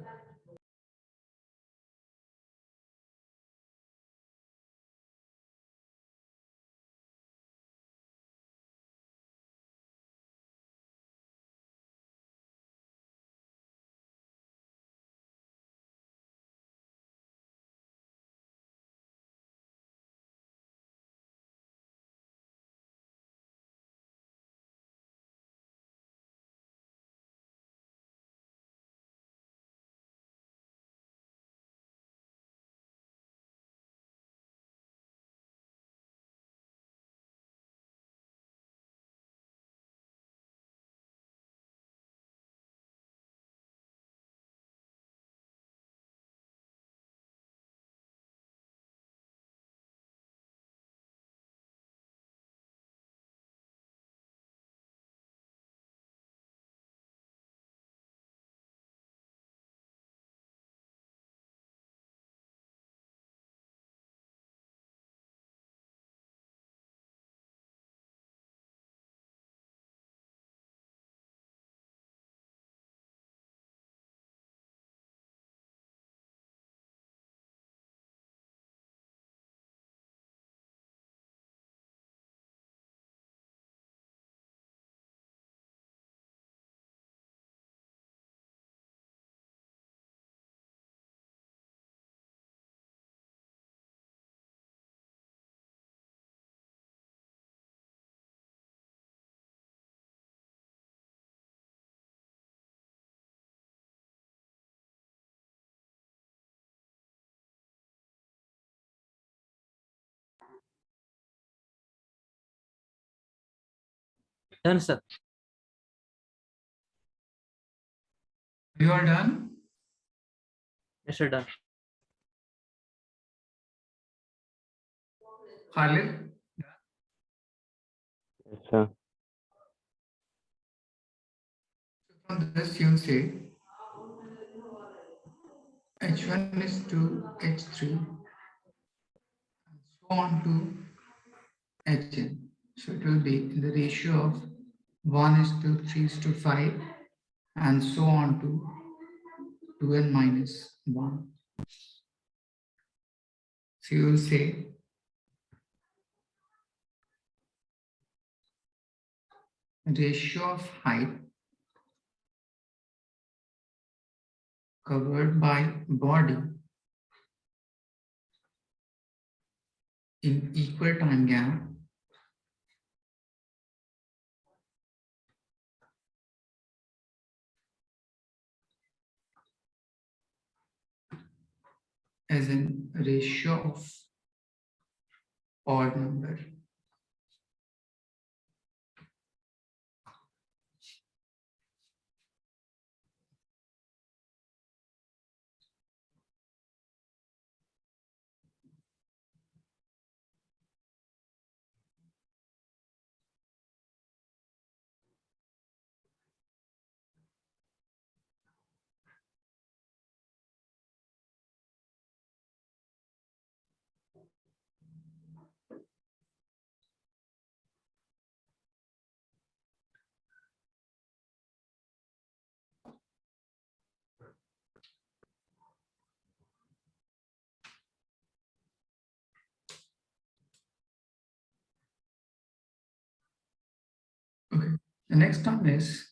Done, sir. You are done? Yes, sir, done. Khalid? Yes, sir. From this you say H1 is to H3 and so on to Hn. So it will be in the ratio of 1 is to 3 is to 5 and so on to 2n minus 1. So you will say ratio of height covered by body in equal time gap as in ratio of odd number. Okay. The next term is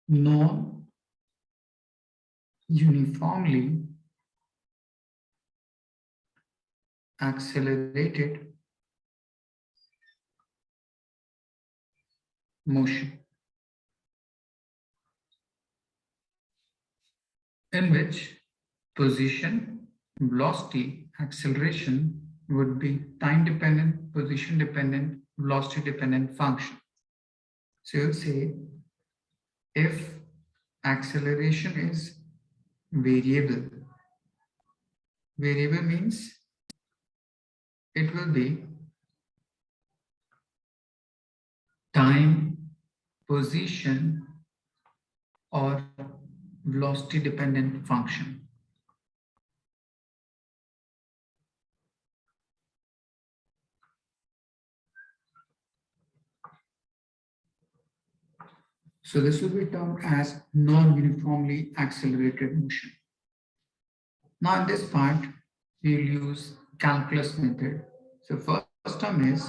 non-uniformly accelerated motion, in which position, velocity, acceleration would be time dependent, position dependent, velocity dependent function. So you'll say if acceleration is variable, variable means it will be time, position, or velocity dependent function. So this will be termed as non-uniformly accelerated motion. Now in this part, we'll use calculus method. So first term is,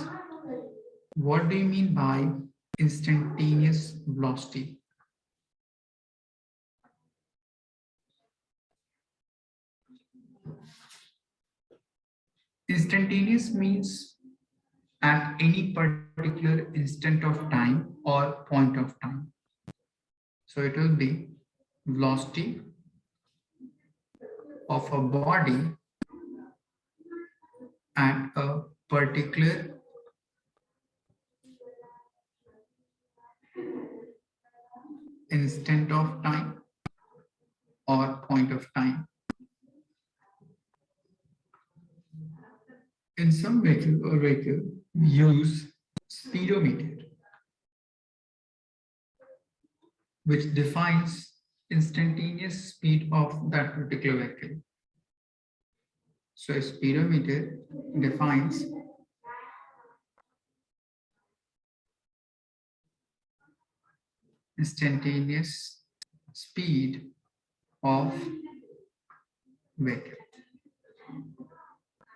what do you mean by instantaneous velocity? Instantaneous means at any particular instant of time or point of time. So it will be velocity of a body at a particular instant of time or point of time. In some vehicle we use speedometer, which defines instantaneous speed of that particular vehicle. So a speedometer defines instantaneous speed of vehicle.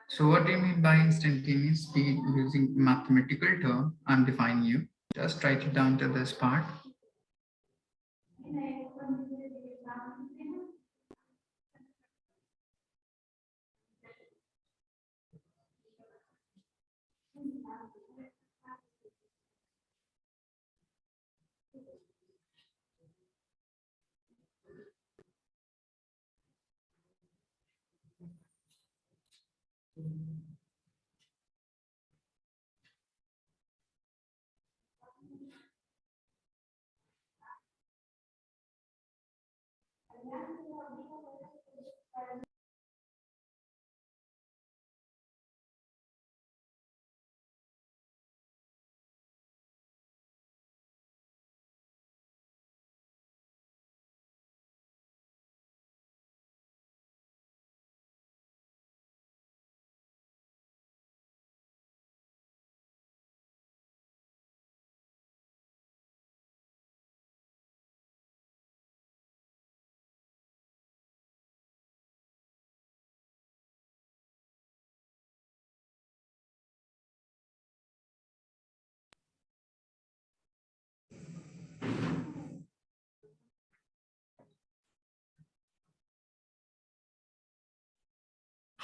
So what do you mean by instantaneous speed? Using mathematical term, I'm defining you. Just write it down to this part.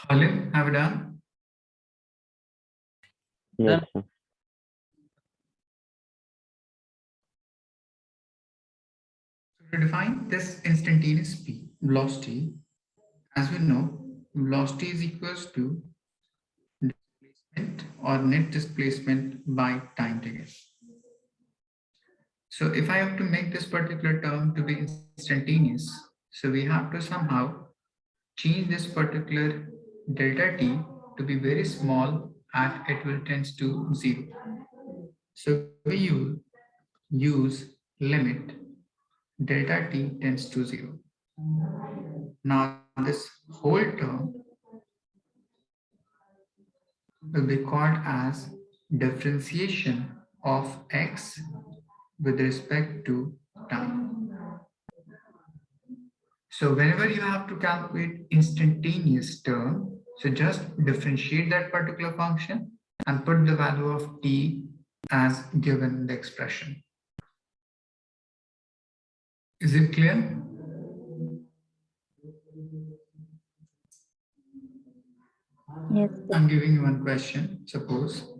Halim, have you done? Then Yes, sir. So to define this instantaneous speed, velocity, as we know, velocity is equals to displacement or net displacement by time taken. So if I have to make this particular term to be instantaneous, so we have to somehow change this particular delta t to be very small as it will tends to 0. So we use limit delta t tends to 0. Now this whole term will be called as differentiation of x with respect to time. So whenever you have to calculate instantaneous term, so just differentiate that particular function and put the value of t as given in the expression. Is it clear? Yes. I'm giving you one question. Suppose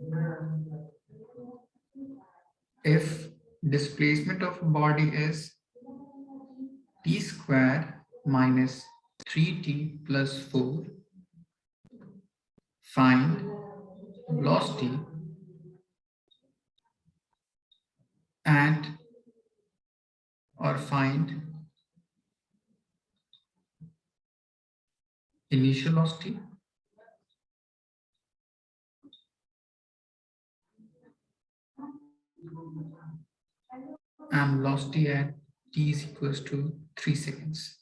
if displacement of a body is t square minus 3t plus 4, find velocity at or find initial velocity and velocity at t is equals to 3 seconds.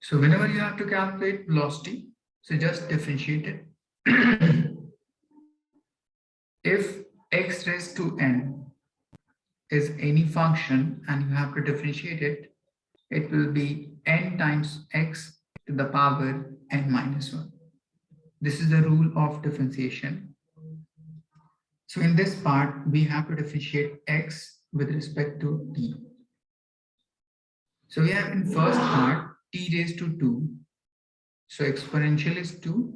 So whenever you have to calculate velocity, so just differentiate it. If x raised to n is any function and you have to differentiate it, it will be n times x to the power n minus 1. This is the rule of differentiation. So in this part, we have to differentiate x with respect to t. So we have in first part t raised to 2. So exponential is 2.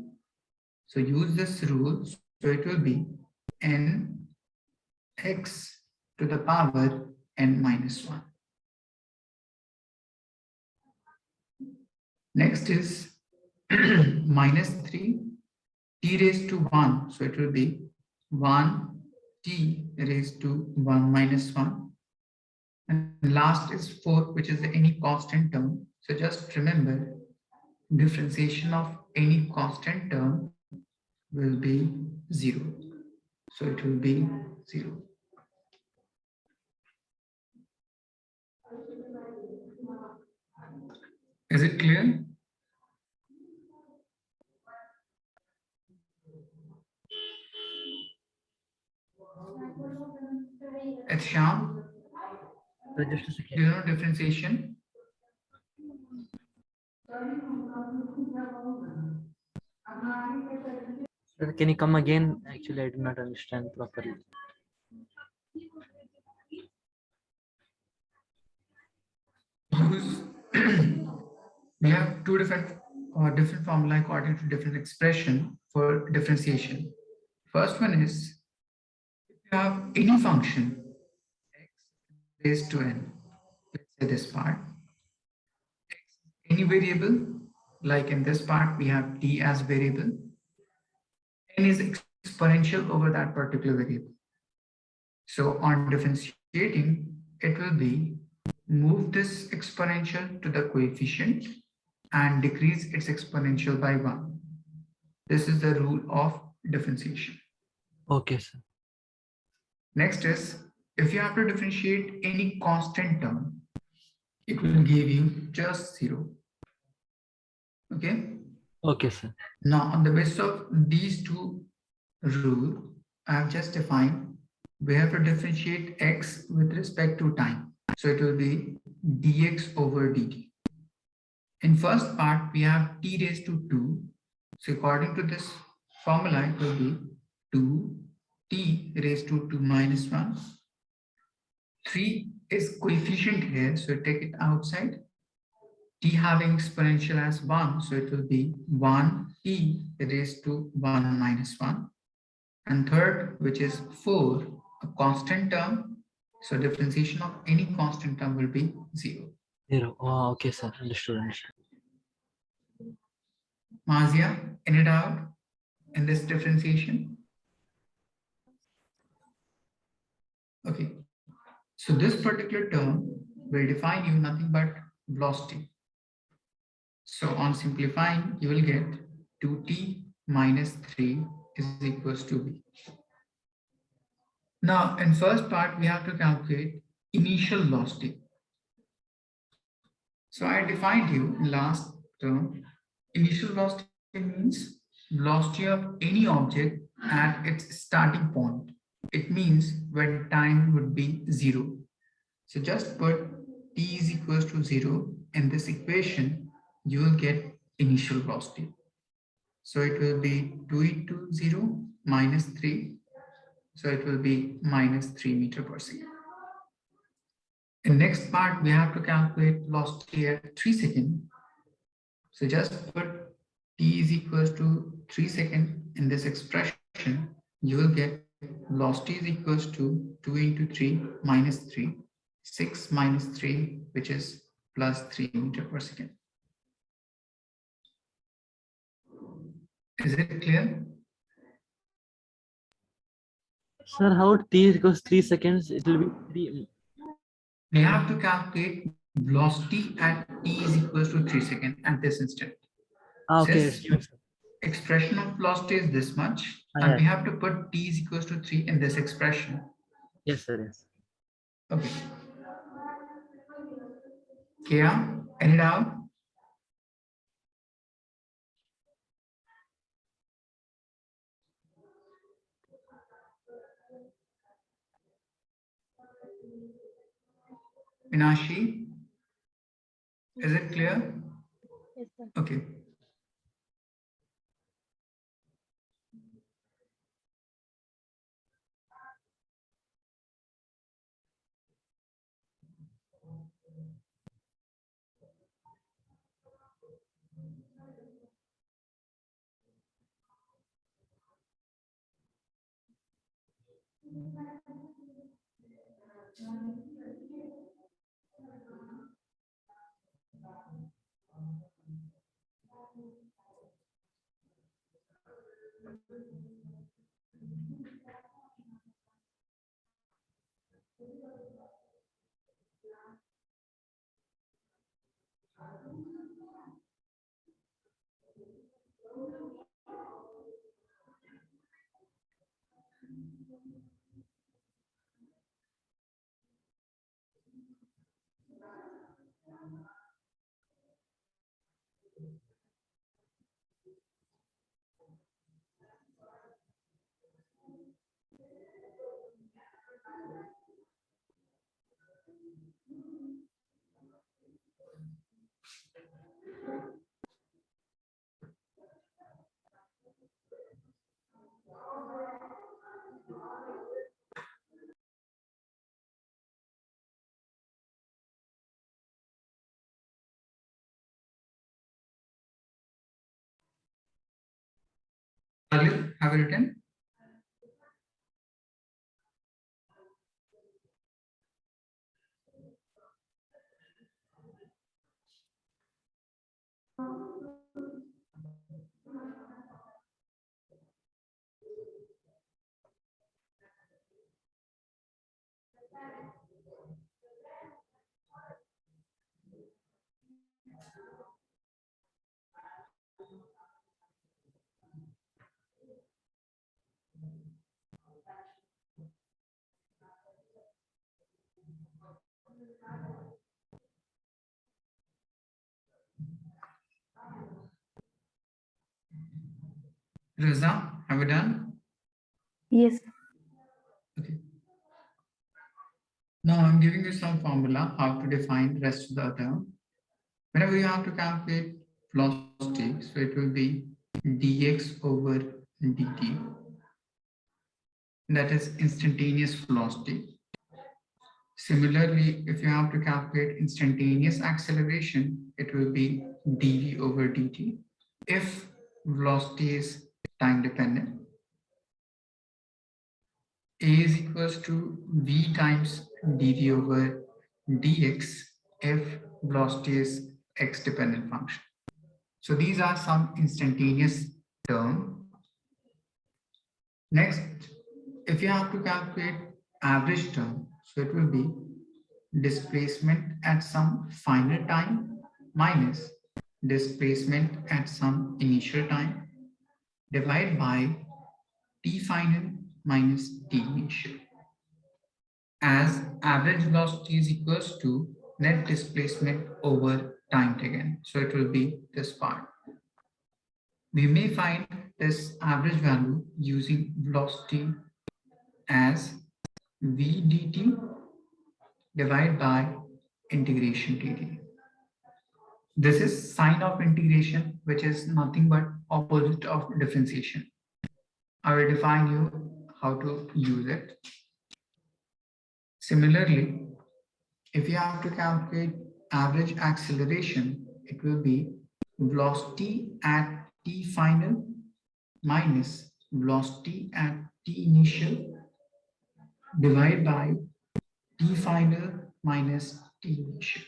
So use this rule. So it will be n x to the power n minus 1. Next is minus 3 t raised to 1. So it will be 1 t raised to 1 minus 1. And last is 4, which is any constant term. So just remember, differentiation of any constant term will be 0. So it will be 0. Is it clear? It's Shyam. So just a Do second. you know differentiation? Sir, can you come again? Actually, I do not understand properly. Use we have two different formula according to different expression for differentiation. First one is if you have any function x raised to n, let's say this part, any variable, like in this part we have t as variable, n is exponential over that particular variable. So on differentiating, it will be move this exponential to the coefficient and decrease its exponential by 1. This is the rule of differentiation. Okay, sir. Next is, if you have to differentiate any constant term, it will give you just 0. Okay? Okay, sir. Now, on the basis of these two rules, I have just defined, we have to differentiate x with respect to time. So it will be dx over dt. In first part, we have t raised to 2. So according to this formula, it will be 2t raised to 2 minus 1. 3 is coefficient here, so take it outside. T having exponential as 1, so it will be 1t raised to 1 minus 1. And third, which is 4, a constant term. So differentiation of any constant term will be 0. 0. Oh, okay, sir. Understood. Understood. Mazia, any doubt in this differentiation? Okay. So this particular term will define you nothing but velocity. So on simplifying, you will get 2t minus 3 is equals to v. Now, in first part, we have to calculate initial velocity. So I defined you in last term. Initial velocity means velocity of any object at its starting point. It means when time would be 0. So just put t is equals to 0 in this equation, you will get initial velocity. So it will be 2 into 0 minus 3. So it will be minus 3 meter per second. In next part, we have to calculate velocity at 3 seconds. So just put t is equals to 3 seconds in this expression, you will get velocity is equals to 2 into 3 minus 3, 6 minus 3, which is plus 3 meter per second. Is it clear? Sir, how t equals 3 seconds? It will be 3. We have to calculate velocity at t is equals to 3 seconds at this instant. Ah, okay. Since It's given, sir. expression of velocity is this much, Ah, and yes. we have to put t is equals to 3 in this expression. Yes, sir. Yes. Okay. Kia, any doubt? Minashi, is it clear? Yes, sir. Okay. Khalid, have you written? Riza, have you done? Yes. Okay. Now I'm giving you some formula how to define the rest of the term. Whenever you have to calculate velocity, so it will be dx over dt. That is instantaneous velocity. Similarly, if you have to calculate instantaneous acceleration, it will be dv over dt. If velocity is time dependent, a is equals to v times dv over dx if velocity is x dependent function. So these are some instantaneous terms. Next, if you have to calculate average term, so it will be displacement at some final time minus displacement at some initial time divided by t final minus t initial. As average velocity is equals to net displacement over time taken. So it will be this part. We may find this average value using velocity as v dt divided by integration dt. This is sign of integration, which is nothing but opposite of differentiation. I will define you how to use it. Similarly, if you have to calculate average acceleration, it will be velocity at t final minus velocity at t initial divided by t final minus t initial.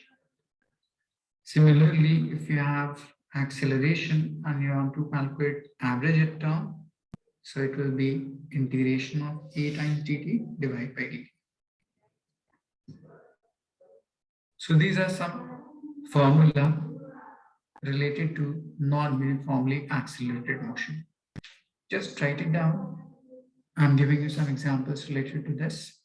Similarly, if you have acceleration and you want to calculate average term, so it will be integration of a times dt divided by dt. So these are some formula related to non-uniformly accelerated motion. Just write it down. I'm giving you some examples related to this.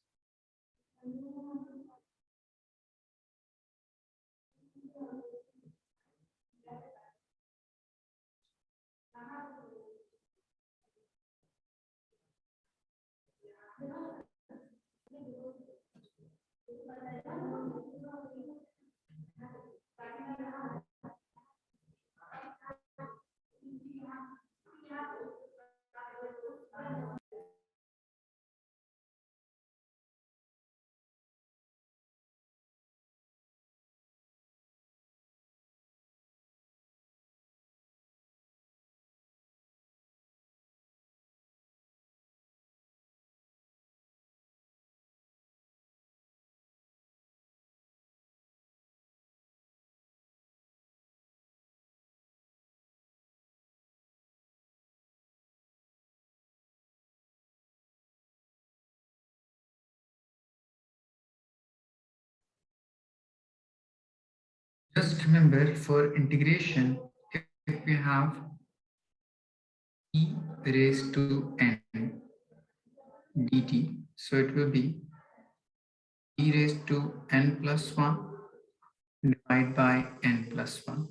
Just remember for integration, if we have e raised to n dt, so it will be e raised to n plus 1 divided by n plus 1.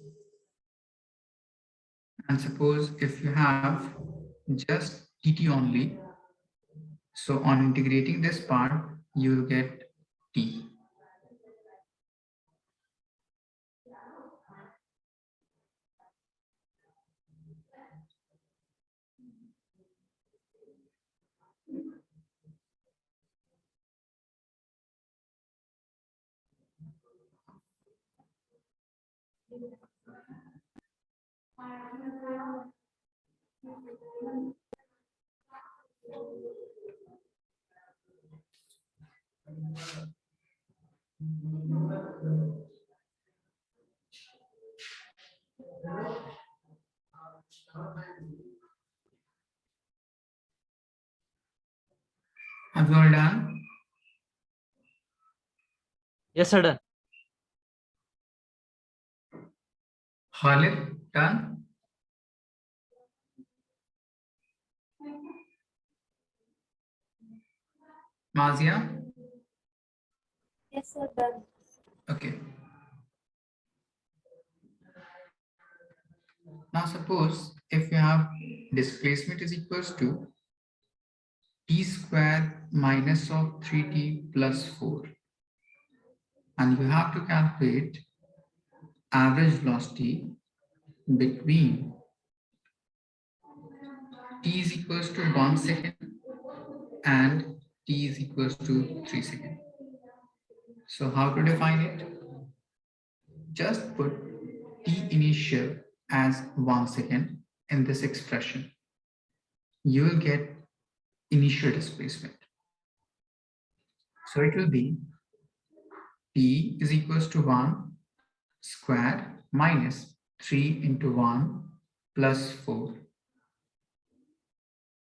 And suppose if you have just dt only, so on integrating this part, you will get t. Have you all done? Yes, sir. Done. Khalid, done? Mazia? Yes, sir. Done. Okay. Now suppose if you have displacement is equals to t square minus of 3t plus 4, and you have to calculate average velocity between t is equals to 1 second and t is equals to 3 seconds. So how to define it? Just put t initial as 1 second in this expression. You will get initial displacement. So it will be t is equals to 1 square minus 3 into 1 plus 4.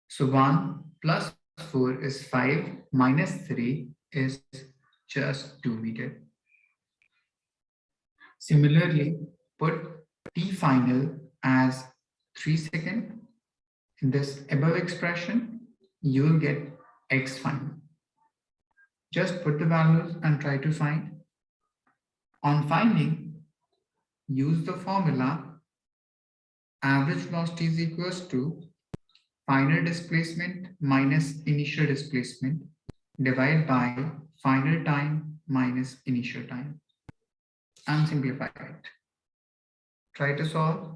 So 1 plus 4 is 5 minus 3 is just 2 meter. Similarly, put t final as 3 second. In this above expression, you will get x final. Just put the values and try to find. On finding, use the formula average velocity is equals to final displacement minus initial displacement divided by final time minus initial time, and simplify it. Try to solve.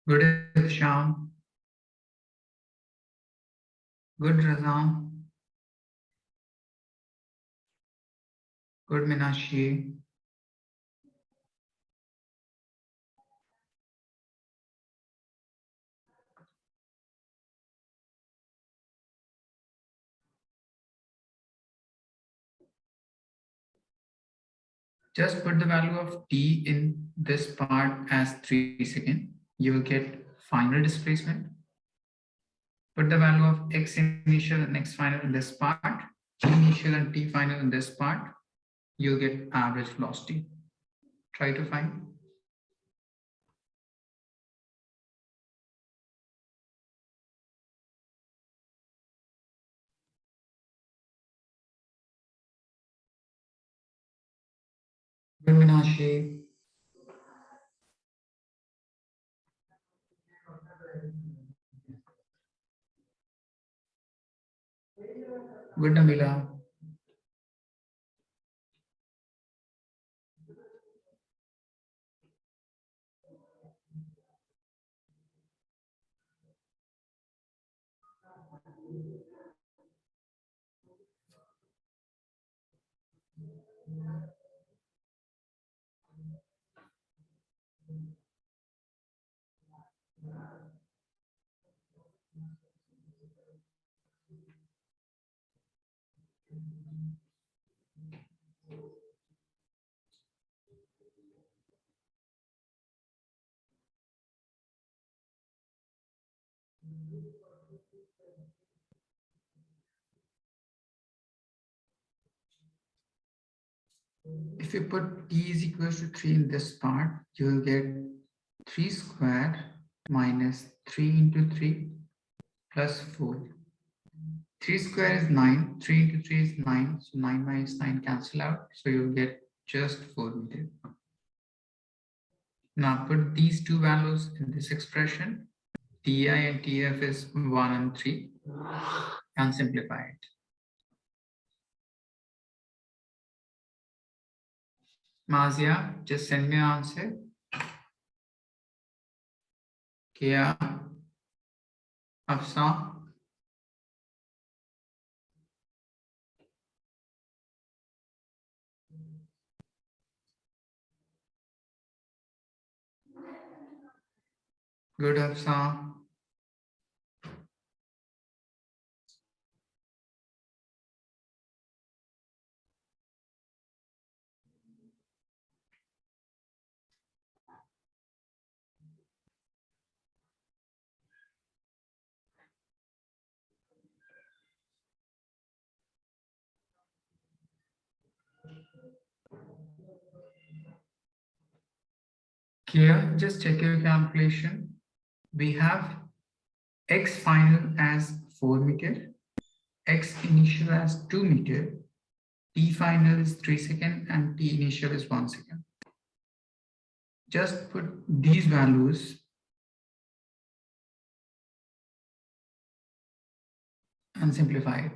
Good Sham. Good Razam. Good Minashi. Just put the value of t in this part as 3 seconds. You will get final displacement. Put the value of x initial and x final in this part, t initial and t final in this part. You'll get average velocity. Try to find. Good, Minashi. Good, Namila. If you put t is equals to 3 in this part, you will get 3 squared minus 3 into 3 plus 4. 3 square is 9, 3 into 3 is 9, so 9 minus 9 cancel out, so you'll get just 4 meters. Now put these two values in this expression. Ti and Tf is 1 and 3, and simplify it. Mazia, just send me an answer. Kia, Afsa. Good, Afsa. Kia, just check your calculation. We have x final as 4 meter, x initial as 2 meter, t final is 3 second, and t initial is 1 second. Just put these values and simplify it.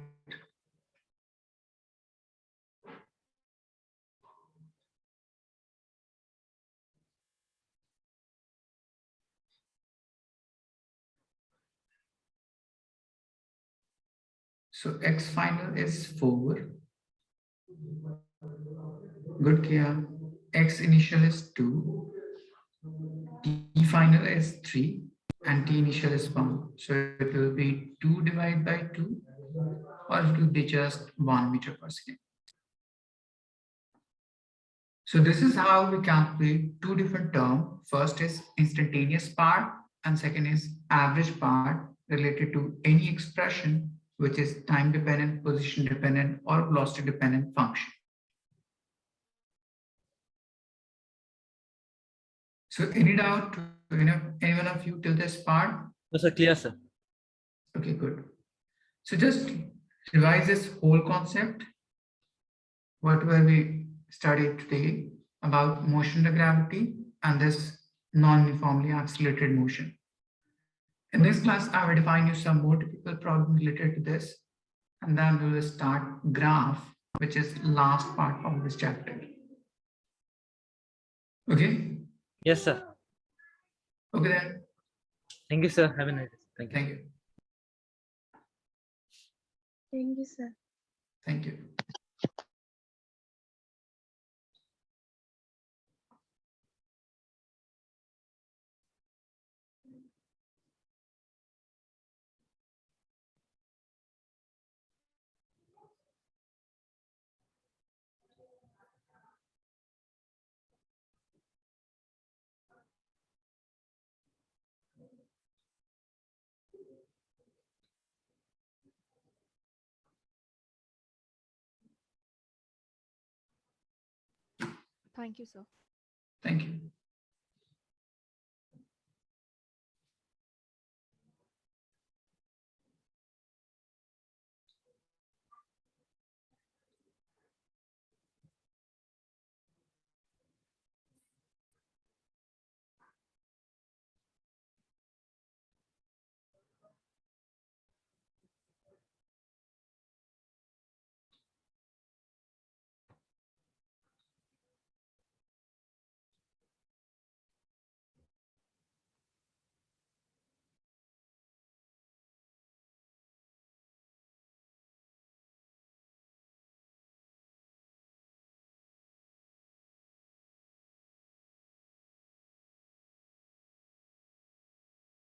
So x final is 4. Good, Kia. X initial is 2. T final is 3. And T initial is 1. So it will be 2 divided by 2, or it will be just 1 meter per second. So this is how we calculate two different terms. First is instantaneous part, and second is average part related to any expression which is time dependent, position dependent, or velocity dependent function. So any doubt, anyone of you till this part? No, sir, clear, sir. Okay, good. So just revise this whole concept, whatever we studied today about motion to gravity and this non-uniformly accelerated motion. In this class, I will define you some more typical problems related to this, and then we will start graph, which is last part of this chapter. Okay? Yes, sir. Okay then. Thank you, sir. Have a nice day. Thank you. Thank you. Thank you, sir. Thank you. Thank you, sir. Thank you.